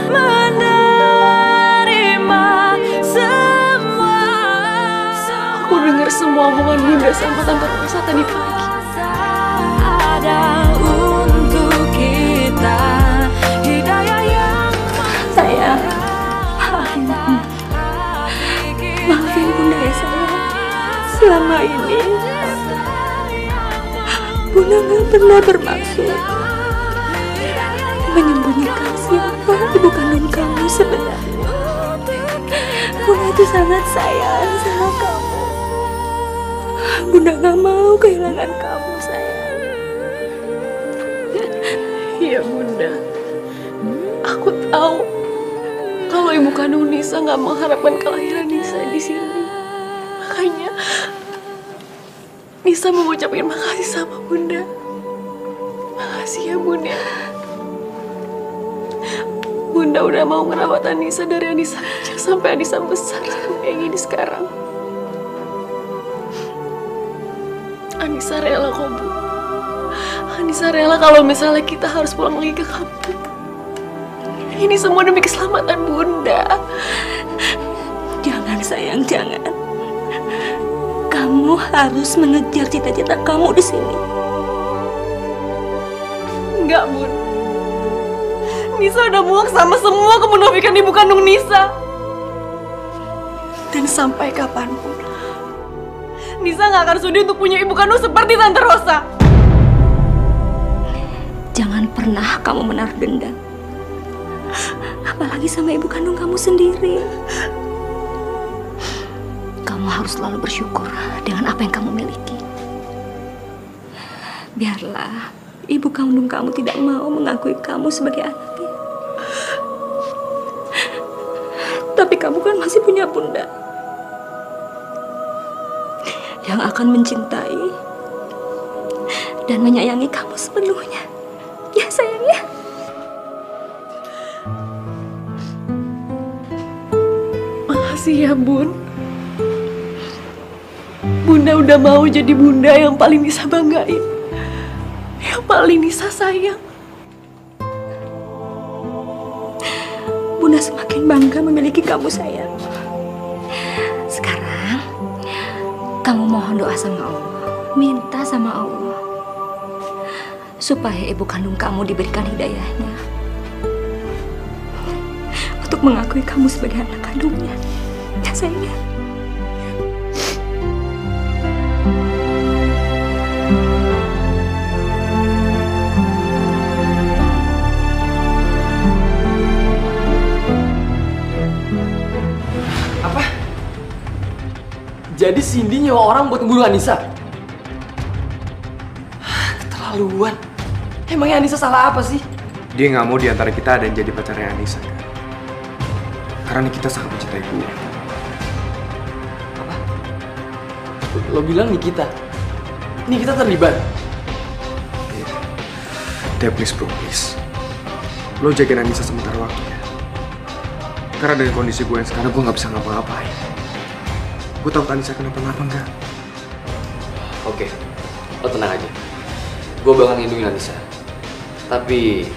menerima semua. Aku dengar semua omongan Bunda sama Tante Rosa tadi pagi. Ada untuk kita. selama ini Bunda gak pernah bermaksud menyembunyikan siapa ibu kandung kamu sebenarnya. Bunda itu sangat sayang sama kamu. Bunda gak mau kehilangan kamu, sayang. Iya, Bunda. Aku tahu kalau ibu kandung Nisa gak mengharapkan kelahiran Nisa di sini. Makanya Nisa mau ngucapin makasih sama Bunda. Makasih ya, Bunda. Bunda udah mau merawat Anissa dari Anissa kecil sampai Anissa besar sampai kayak gini sekarang. Anissa rela kok, Bu. Anissa rela kalau misalnya kita harus pulang lagi ke kampung. Ini semua demi keselamatan Bunda. Jangan sayang, jangan. Kamu harus mengejar cita-cita kamu di sini. Enggak, Bun. Nisa udah muak sama semua kemunafikan ibu kandung Nisa. Dan sampai kapanpun, Nisa gak akan sudi untuk punya ibu kandung seperti Tante Rosa. Jangan pernah kamu menaruh dendam. Apalagi sama ibu kandung kamu sendiri. Kamu harus selalu bersyukur dengan apa yang kamu miliki. Biarlah ibu kandung kamu tidak mau mengakui kamu sebagai anaknya. Tapi kamu kan masih punya Bunda yang akan mencintai dan menyayangi kamu sepenuhnya. Ya sayang ya. Makasih ya, Bun. Bunda udah mau jadi bunda yang paling Nisa banggain, yang paling Nisa sayang. Bunda semakin bangga memiliki kamu, sayang. Sekarang kamu mohon doa sama Allah, minta sama Allah supaya ibu kandung kamu diberikan hidayahnya untuk mengakui kamu sebagai anak kandungnya. Ya sayang. Jadi Cindy nyewa orang buat ngebunuh Anissa? Keterlaluan. Emangnya Anissa salah apa sih? Dia nggak mau diantara kita ada yang jadi pacarnya Anissa kan? Karena kita sangat mencintai gue. Apa? Lo bilang Nikita? Nikita terlibat? Iya. Dad, please bro, please. Lo jagain Anissa sementara waktu ya. Karena dengan kondisi gue yang sekarang, gue nggak bisa ngapa-ngapain. Gue takut Anissa kenapa-napa enggak. Oke, lo tenang aja. Gue bakal ngelindungin Anissa. Tapi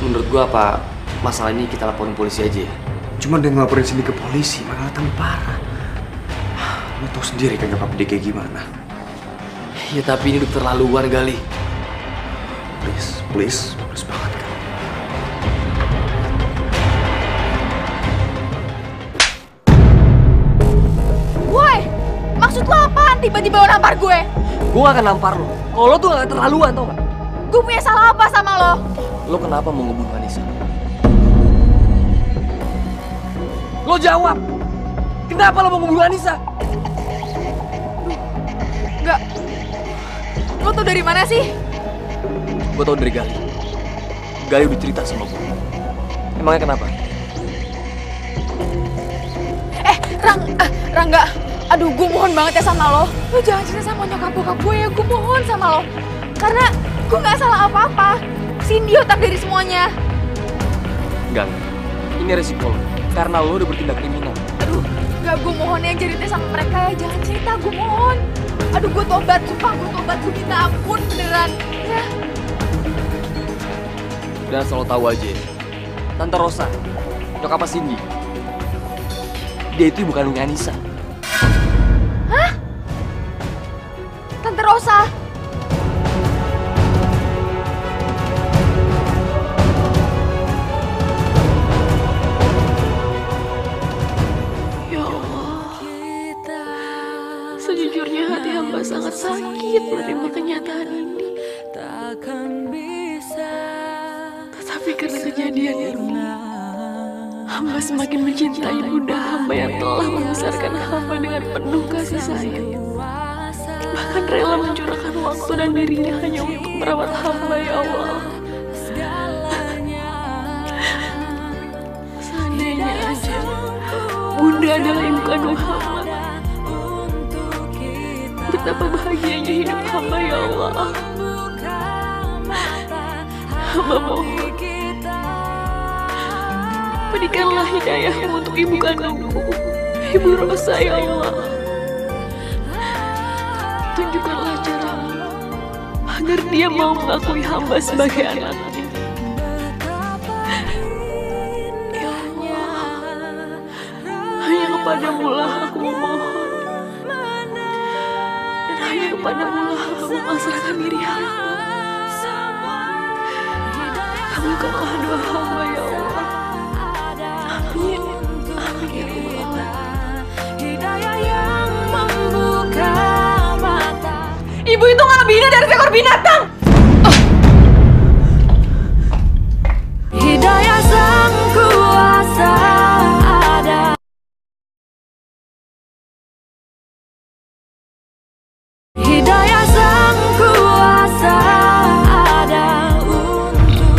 menurut gue apa masalah ini kita laporin polisi aja ya? Cuma dia ngelaporin sini ke polisi, malah tambah parah. Lo tau sendiri kan nyokap dia kayak gimana. Ya tapi ini udah terlaluan kali. Please banget kan. Maksud lo apaan tiba-tiba lo nampar gue? Gue gak akan nampar lo. Kalau lo tuh gak keterlaluan, tau gak? Gue punya salah apa sama lo? Lo kenapa mau ngebunuh Anissa? Lo jawab! Kenapa lo mau ngebunuh Anissa? Enggak. Lo tau dari mana sih? Gue tau dari Gali. Gali udah cerita sama gue. Emangnya kenapa? Rangga. Aduh, gue mohon banget ya sama lo. Lo jangan cerita sama nyokap bokap gue ya. Gue mohon sama lo. Karena gue gak salah apa-apa. Cindy otak dari semuanya. Enggak. Ini resiko lo. Karena lo udah bertindak kriminal. Aduh, gak, gue mohon ya cerita sama mereka ya. Jangan cerita, gue mohon. Aduh, gue tobat. Sumpah, gue tobat. Gue minta ampun beneran. Ya. Dan asal lo tahu aja, Tante Rosa, nyokap Cindy, dia itu ibu kandungnya Anissa. Hah? Tante Rosa? Ya Allah, Karena kejadian ini, hamba semakin mencintai bunda hamba yang telah membesarkan hamba dengan penuh kasih sayang. Bahkan rela mencurahkan waktu dan dirinya hanya untuk merawat hamba, ya Allah. Seandainya aja bunda adalah ibu kandung hamba, betapa bahagianya hidup hamba, ya Allah. Hamba mohon, berikanlah hidayahmu untuk ibu kandungku, Ibu Rosa, ya Allah. Tunjukkanlah caramu agar dia mau mengakui hamba sebagai anaknya. Ya Allah, hanya kepadamu lah aku memohon, dan hanya kepadamu lah aku memasrahkan diri hamba. Kabulkanlah doa hamba, ya Allah. Amin. Amin ya Allah. Hidayah yang membuka mata. Ibu itu nggak lebih indah dari seekor binatang. Hidayah sang kuasa ada. Hidayah sang kuasa ada untuk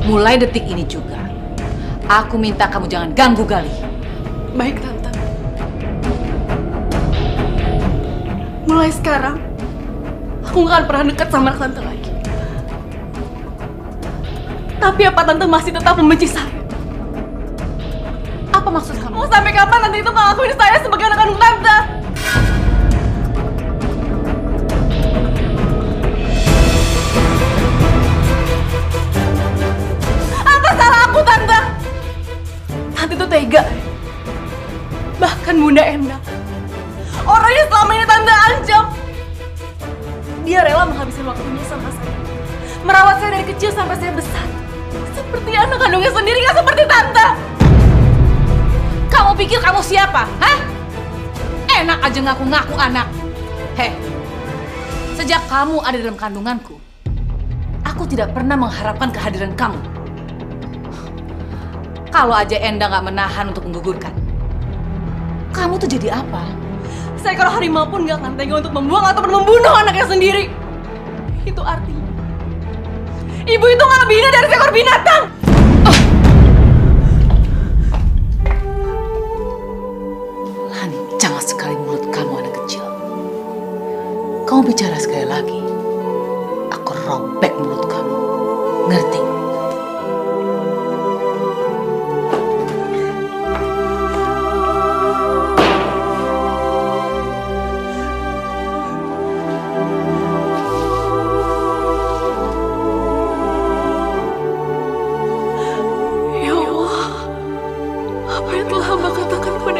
Mulai detik ini juga, aku minta kamu jangan ganggu Galih. Baik, Tante. Mulai sekarang, aku gak akan pernah dekat sama Tante lagi. Tapi apa Tante masih tetap membenci saya? Apa maksud kamu? Mau sampai kapan Tante itu ngakuin saya sebagai anak kandung Tante? Tante itu tega. Bahkan Bunda Endang, orang yang selama ini Tante ancam, dia rela menghabiskan waktunya sama saya, merawat saya dari kecil sampai saya besar, seperti anak kandungnya sendiri, gak seperti Tante. Kamu pikir kamu siapa? Hah? Enak aja ngaku-ngaku anak. Heh, sejak kamu ada dalam kandunganku, aku tidak pernah mengharapkan kehadiran kamu. Kalau aja Endang gak menahan untuk menggugurkan, kamu tuh jadi apa? Seekor harimau pun gak akan tega untuk membuang ataupun membunuh anaknya sendiri. Itu artinya ibu itu gak lebih indah dari seekor binatang. Lancang sekali mulut kamu, anak kecil. Kamu bicara sekali lagi, aku robek mulut kamu. Ngerti?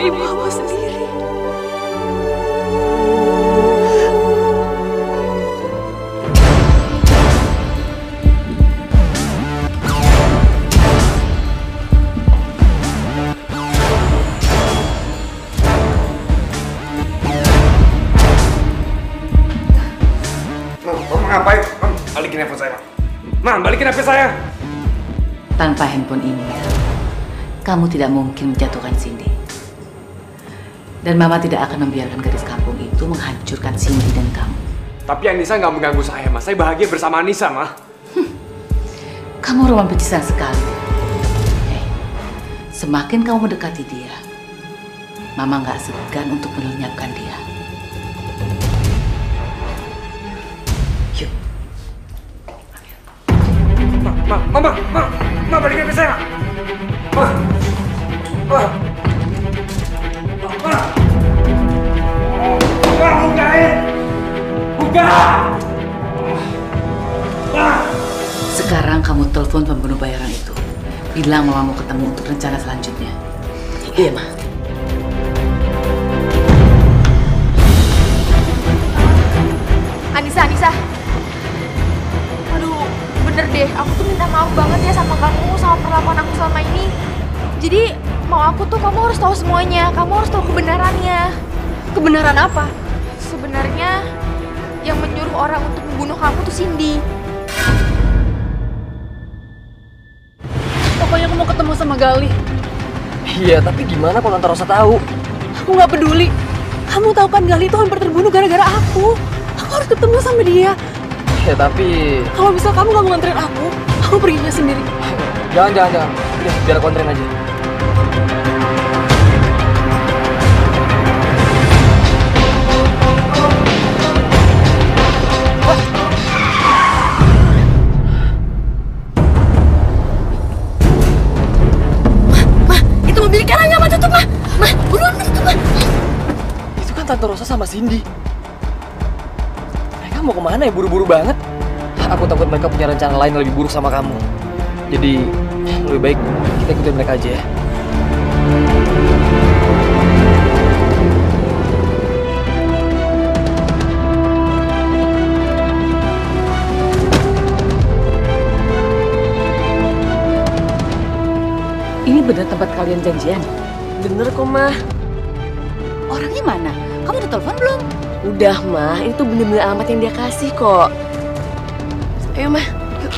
Ibu hamba sendiri. Mama ngapain? Balikin handphone saya. Mam, balikin HP saya. Tanpa handphone ini, kamu tidak mungkin menjatuhkan Cindy. Dan Mama tidak akan membiarkan gadis kampung itu menghancurkan Cindy dan kamu. Tapi Anissa nggak mengganggu saya, Mas. Saya bahagia bersama Anissa, Ma. Kamu romantisan sekali. Semakin kamu mendekati dia, Mama nggak segan untuk melenyapkan dia. Yuk. Ma, balikin HP saya, Ma. Ma. Sekarang kamu telepon pembunuh bayaran itu. Bilang mama mau ketemu untuk rencana selanjutnya. Iya, Ma. Anissa. Aduh, bener deh. Aku tuh minta maaf banget ya sama kamu, sama perlakuan aku selama ini. Jadi, mau aku tuh kamu harus tahu semuanya. Kamu harus tahu kebenarannya. Kebenaran apa? Sebenarnya yang menyuruh orang untuk membunuh kamu tuh Cindy. Pokoknya aku mau ketemu sama Gali. Iya, tapi gimana kalau Tante Rosa tahu? Aku nggak peduli. Kamu tahu kan Gali itu hampir terbunuh gara-gara aku. Aku harus ketemu sama dia. Ya tapi... Kalau misal kamu nggak mau nganterin aku perginya sendiri. Jangan. Udah, biar aku anterin aja. Tante Rosa sama Cindy. Mereka mau kemana ya? Buru-buru banget. Aku takut mereka punya rencana lain yang lebih buruk sama kamu. Jadi lebih baik kita ikutin mereka aja ya. Ini benar tempat kalian janjian? Bener kok, Ma. Orangnya mana? Kamu udah telepon belum? Udah, Ma. Ini tuh bener-bener alamat yang dia kasih kok. Ayo, Ma. Yuk.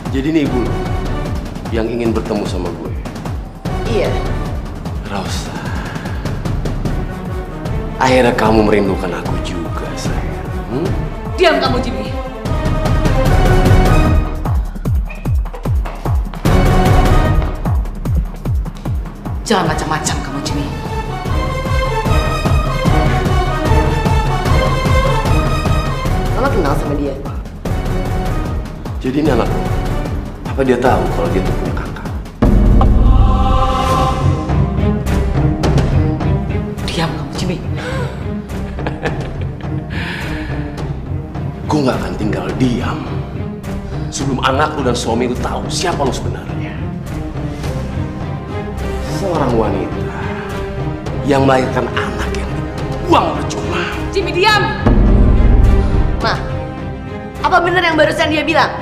Jadi ini ibu yang ingin bertemu sama gue. Iya. Rosa. Akhirnya kamu merindukan aku juga, sayang. Diam kamu, Jimmy. Jangan macam-macam kamu, Jimmy. Mama kenal sama dia. Jadi ini anak, apa dia tahu kalau dia tuh punya kakak? Diam kamu, Jimmy. Gue gak akan tinggal diam sebelum anak lu dan suami lu tahu siapa lu sebenarnya. Seorang wanita yang melahirkan anak yang dibuang percuma. Jimmy, diam! Ma, apa benar yang barusan dia bilang?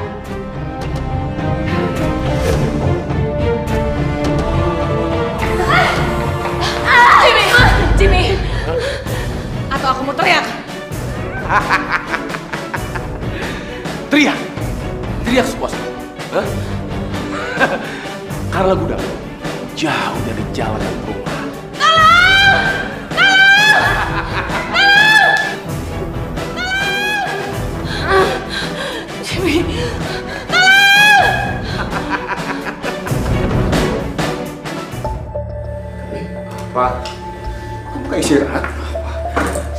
Jimmy! Atau aku mau teriak? Teriak! Teriak sepuasnya. Karena gue udah jauh dari jalan dan rumah. Jimmy! Pak, kamu kayak istirahat.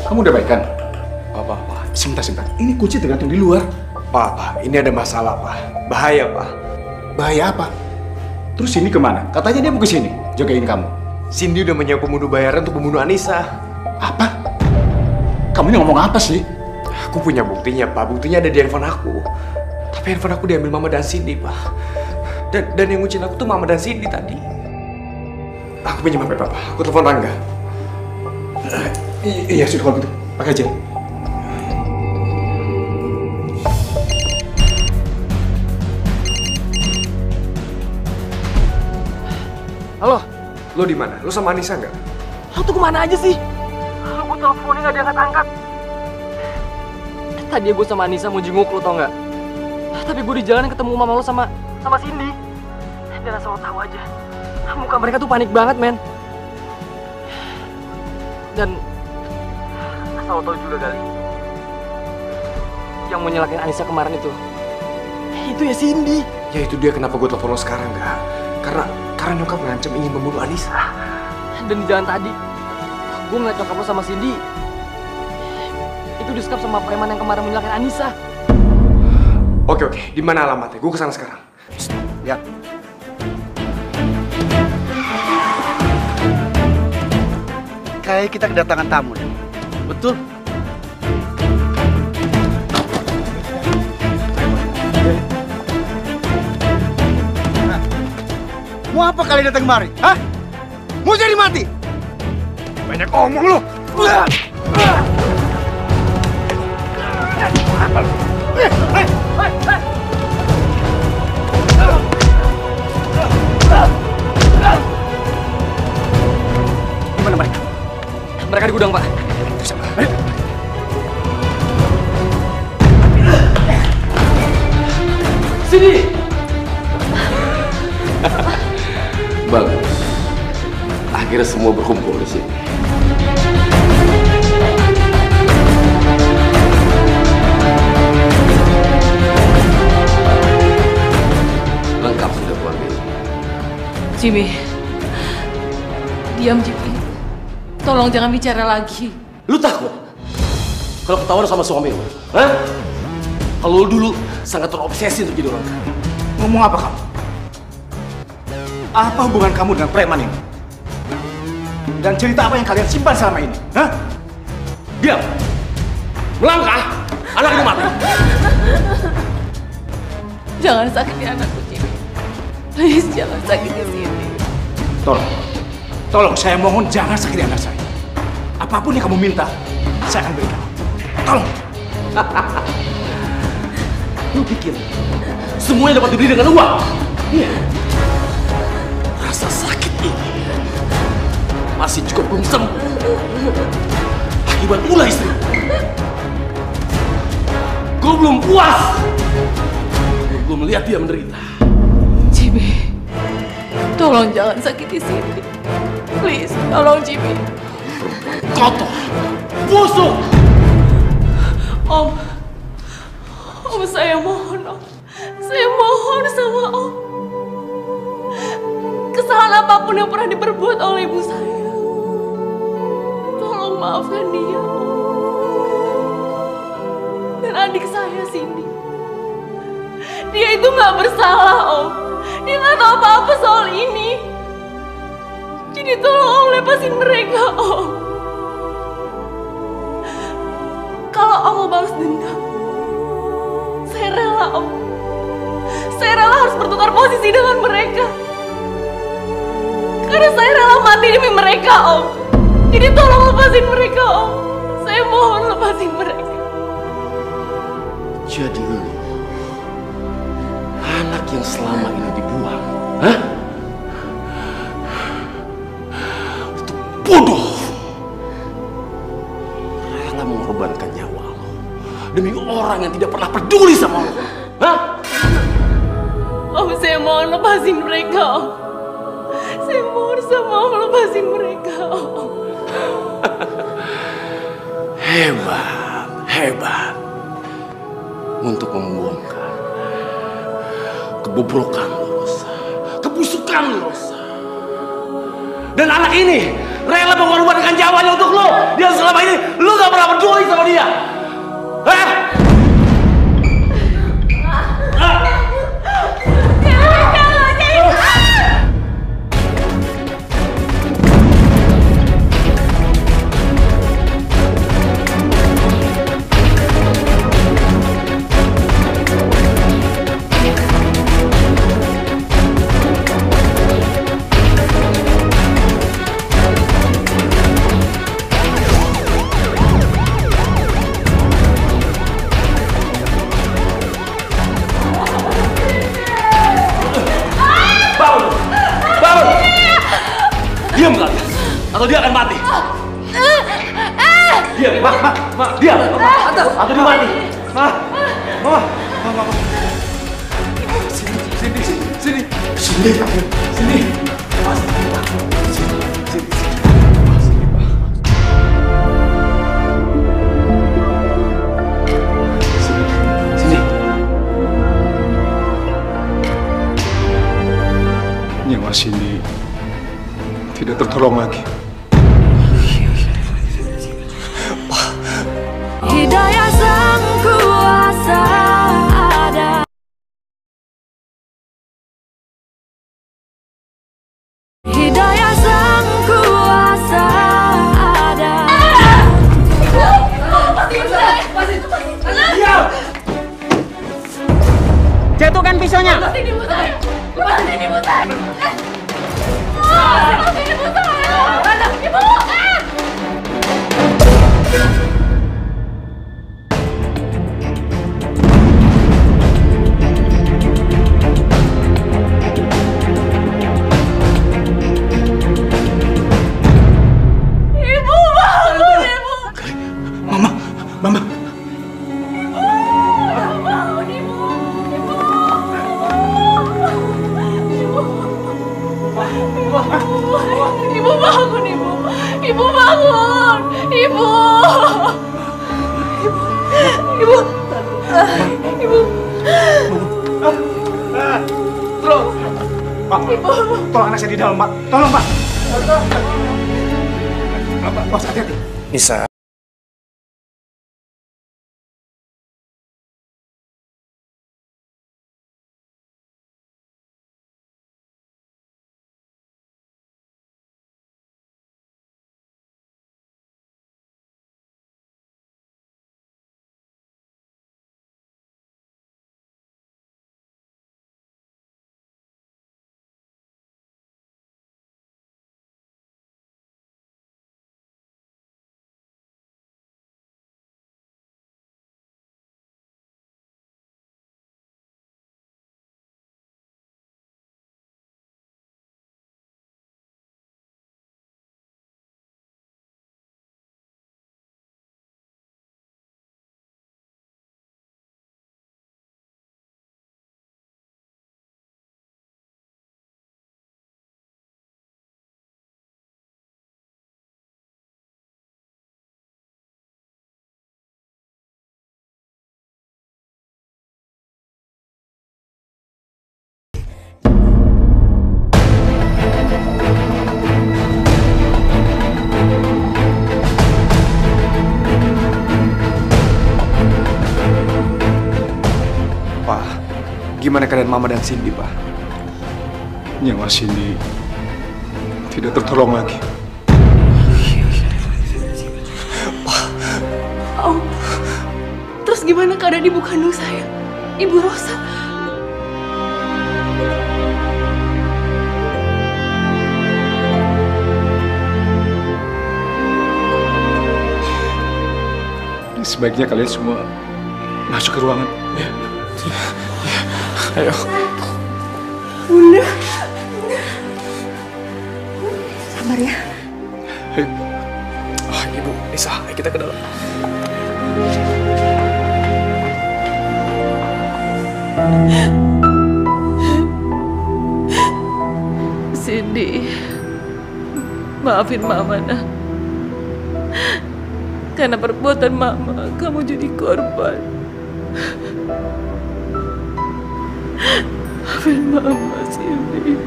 Kamu udah baik kan? Apa? Sebentar. Ini kunci tergantung di luar. Pak, ini ada masalah, Pak. Bahaya, Pak. Bahaya apa? Terus ini kemana? Katanya dia mau ke sini, jagain kamu. Cindy udah menyewa pembunuh bayaran untuk membunuh Anissa. Apa? Kamu ini ngomong apa sih? Aku punya buktinya, Pak. Buktinya ada di handphone aku. Tapi handphone aku diambil Mama dan Cindy, Pak. Dan yang ngucin aku tuh Mama dan Cindy tadi. Aku pinjam HP Papa. Aku telepon Rangga. Iya, sudah kalau gitu. Pakai aja. Halo, Lo di mana? Lo sama Anissa nggak? Lo tuh kemana aja sih? Lo gue teleponnya nggak diangkat-angkat. Tadi gue sama Anissa mau jenguk lo, tau nggak? Tapi gue di jalan ketemu mama lo sama Cindy. Dan asal lo tahu aja, muka mereka tuh panik banget, men. Dan asal lo tahu juga kali, yang mau nyelakain Anissa kemarin itu ya Cindy. Ya itu dia kenapa gue telepon lo sekarang, gak? Karena nyokap ngancem ingin membunuh Anissa. Dan di jalan tadi, gue ngeliat nyokap lo sama Cindy itu disekap sama preman yang kemarin menyelakain Anissa. Oke, di mana alamatnya? Gue kesana sekarang. Lihat. Kayak kita kedatangan tamu nih. Betul. Mau apa kalian datang kemari? Hah? Mau jadi mati? Banyak omong lo. Gimana mereka? Mereka di gudang, Pak. Ayo. Sini. Bagus. Akhirnya semua berkumpul di sini. Lengkap sudah keluarga ini. Jimmy, diam Jimmy. Tolong jangan bicara lagi. Lu takut kalau ketahuan sama suami lu? Hah? Kalau lu dulu sangat terobsesi untuk jadi orang kaya. Ngomong apa kamu? Apa hubungan kamu dengan preman ini? Dan cerita apa yang kalian simpan selama ini? Hah? Diam! Melangkah! Anak itu mati! Jangan sakiti anakku, Jimmy. Please, jangan sakiti Cindy. Tolong, saya mohon jangan sakiti anak saya. Apapun yang kamu minta, saya akan berikan. Tolong. Lu pikir semuanya dapat dibeli dengan uang? Iya. Rasa sakit ini masih juga belum sembuh akibat ulah istri. Gue belum puas. Gue belum melihat dia menderita. Jimmy, tolong jangan sakiti Cindy. Please, tolong Jimmy. Kotor, busuk. Om, saya mohon, Om. Saya mohon sama Om. Kesalahan apapun yang pernah diperbuat oleh ibu saya, tolong maafkan dia, Om. Dan adik saya, Cindy. Dia itu nggak bersalah, Om. Dia nggak tahu apa-apa soal ini. Jadi tolong Om lepasin mereka, Om. Kalau Om mau balas dendam, saya rela, Om. Saya rela harus bertukar posisi dengan mereka. Karena saya rela mati demi mereka, Om. Jadi tolong lepasin mereka, Om. Saya mohon lepasin mereka. Jadi lu anak yang selama ini dibuang, hah? Itu bodoh. Rela mengorbankan nyawa lo demi orang yang tidak pernah peduli sama lo, hah? Om, saya mohon lepasin mereka, Om. Saya mohon sama Om lepasin mereka, Om. Hebat untuk membongkar kebobrokan lo, Rosa, kebusukan lo, Rosa. Dan anak ini rela mengorbankan nyawanya untuk lo. Dia selama ini lo gak pernah peduli sama dia, hah? atau dia akan mati. Diam, Ma, diam. Atau dia mati. Ma. Sini. Nyawa Cindy tidak tertolong lagi. Hidayah sang kuasa ada. Hidayah sang kuasa ada. Jatuhkan pisaunya. Mama. Ibu bangun, Ibu. Ibu bangun. Ibu. Tolong anak saya di dalam, Pak. Tolong, Pak. Bos, hati-hati. Nisa. Gimana keadaan Mama dan Cindy, Pak? Nyawa Cindy tidak tertolong lagi. Oh, terus gimana keadaan ibu kandung saya, Ibu Rosa? Sebaiknya kalian semua masuk ke ruangan. Ya. Ayo. Bunda. Sabar ya. Ayo. Oh, Ibu, Nisa, ayo kita ke dalam. Cindy, maafin Mama, nak. Karena perbuatan Mama, kamu jadi korban. Maafin Mama, Cindy.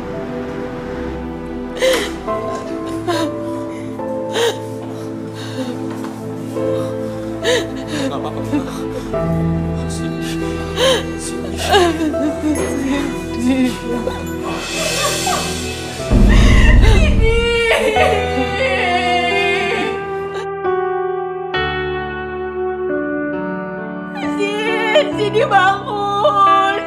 Gak apa-apa. Cindy bangun.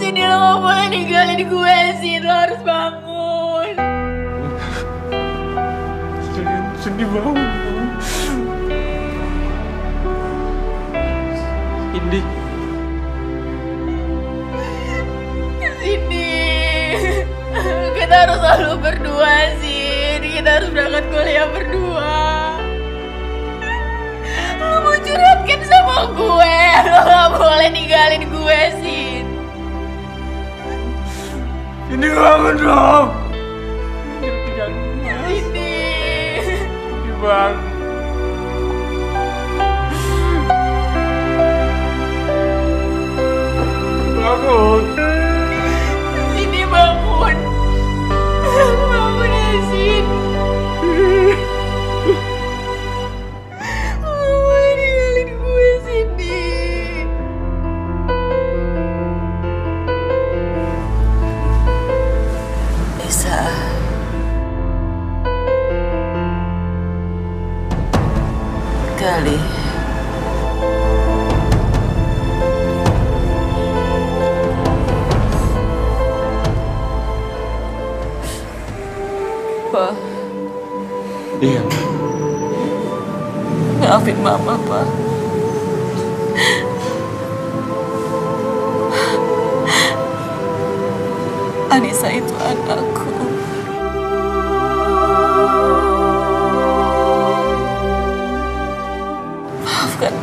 Cindy, lo gak boleh ninggalin gue, Cindy, lo harus bangun. Cindy bangun. Indi. Cindy, kita harus selalu berdua, Cindy. berangkat kuliah berdua. Lu mau curhatkan sama gue, lu gak boleh ninggalin gue, Sin. Ini bangun dong. Ini. Bang. Bangun. Sini bangun. Bangun ya, Sin. Mama ninggalin gue, Sini. Nisa. Kali. Pak. Iya. Maafin Mama, Pak. Anissa itu anakku. Maafkan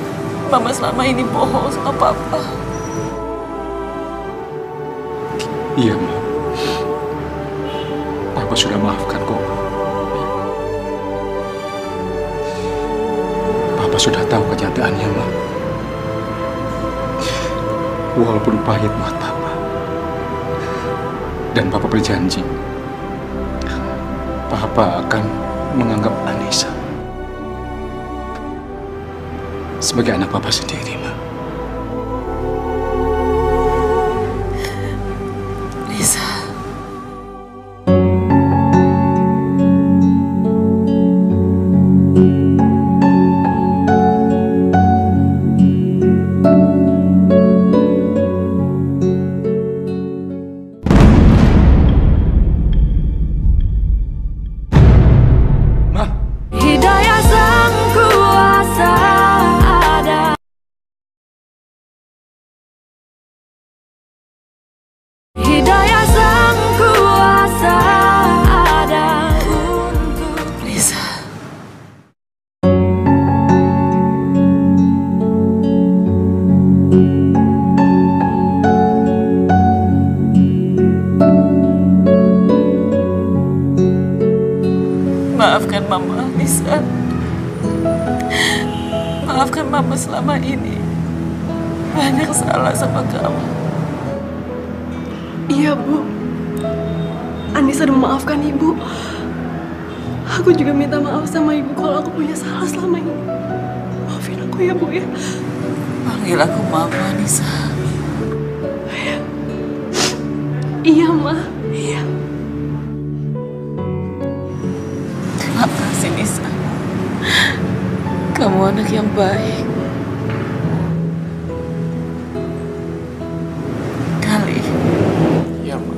Mama selama ini bohong sama Papa. Iya, Ma. Papa sudah maafkan kok. Papa sudah tahu kenyataannya, Ma. Walaupun pahit buat Papa. Dan Papa berjanji, Papa akan menganggap Anissa sebagai anak Papa sendiri, Ma. Nisa. Hidayah sang kuasa ada. Hidayah sang kuasa ada untuk Nisa. Maafkan Mama, Nisa. Maafkan Mama selama ini. Banyak salah sama kamu. Iya, Bu. Anissa udah memaafkan Ibu. Aku juga minta maaf sama Ibu kalau aku punya salah selama ini. Maafin aku ya, Bu ya. Panggil aku Mama, Nisa. Iya, Ma. Iya. Terima kasih, Nisa. Kamu anak yang baik. Kali. Iya, Ma.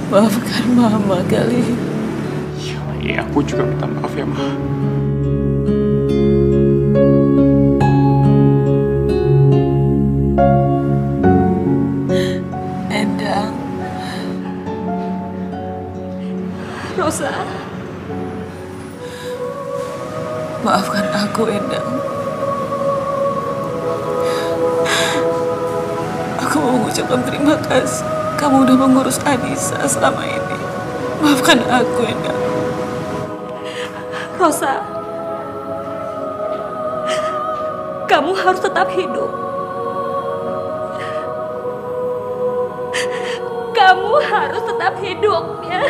Maafkan Mama, Kali. Iya, aku juga minta maaf ya, Ma. Endang. Rosa. Maafkan aku, Endang. Aku mau mengucapkan terima kasih. Kamu udah mengurus Anissa selama ini. Maafkan aku, Endang. Rosa, kamu harus tetap hidup. Kamu harus tetap hidup, ya.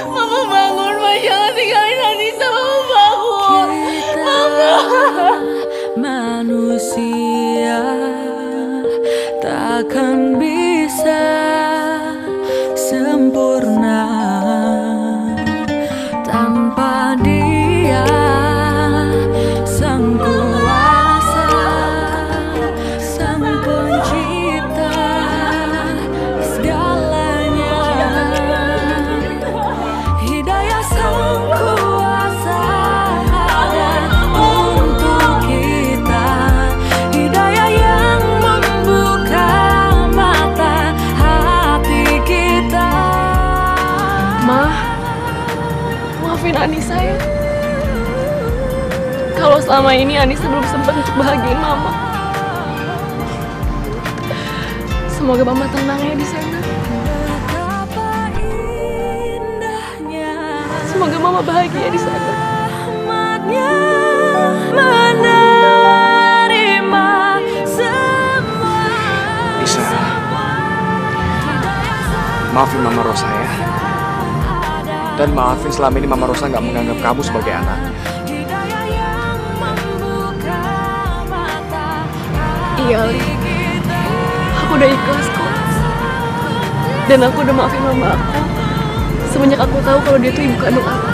Mama bangun, Ma. Jangan tinggalin Anissa. Mama bangun. Mama. Manusia takkan bisa sempurna tanpa dia. Anissa ya. Kalau selama ini Anissa belum sempat untuk bahagiain Mama. Semoga Mama tenang ya di sana. Semoga Mama bahagia di sana. Bisa. Maafin Mama Rosa ya. Dan maafin selama ini Mama Rosa nggak menganggap kamu sebagai anak. Iya, Li. Aku udah ikhlas kok. Dan aku udah maafin Mama aku semenjak aku tahu kalau dia tuh ibu kandung aku.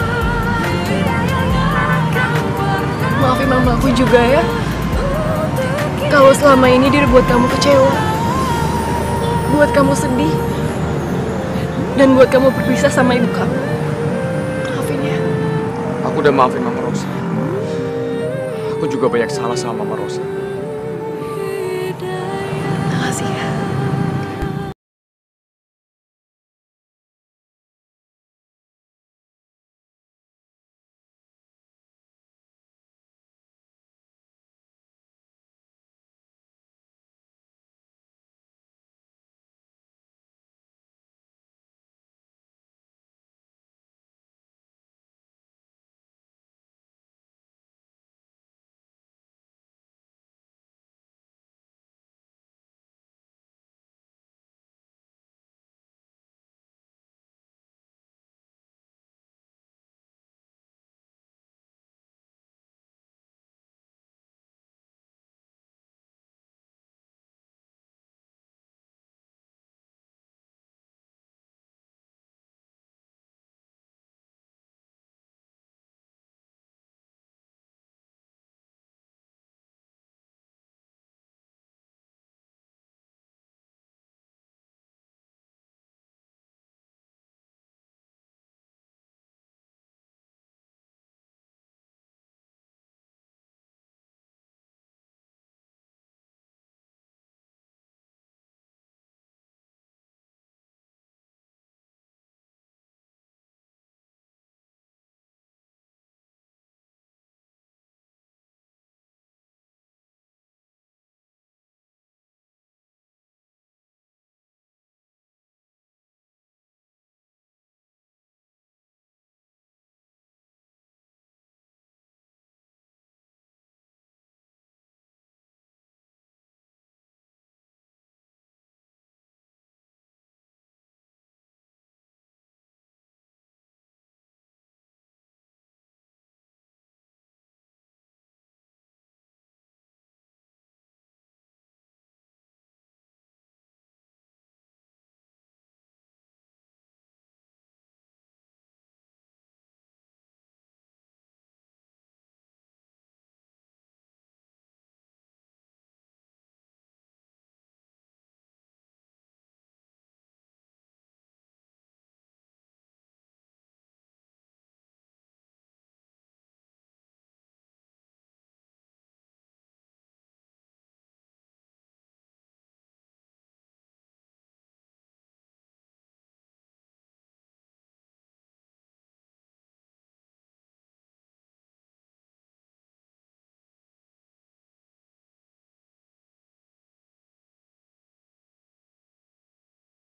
Maafin Mama aku juga ya. Kalau selama ini dia buat kamu kecewa, buat kamu sedih, dan buat kamu berpisah sama ibu kamu. Maafin ya. Aku udah maafin Mama Rosa. Aku juga banyak salah sama Mama Rosa.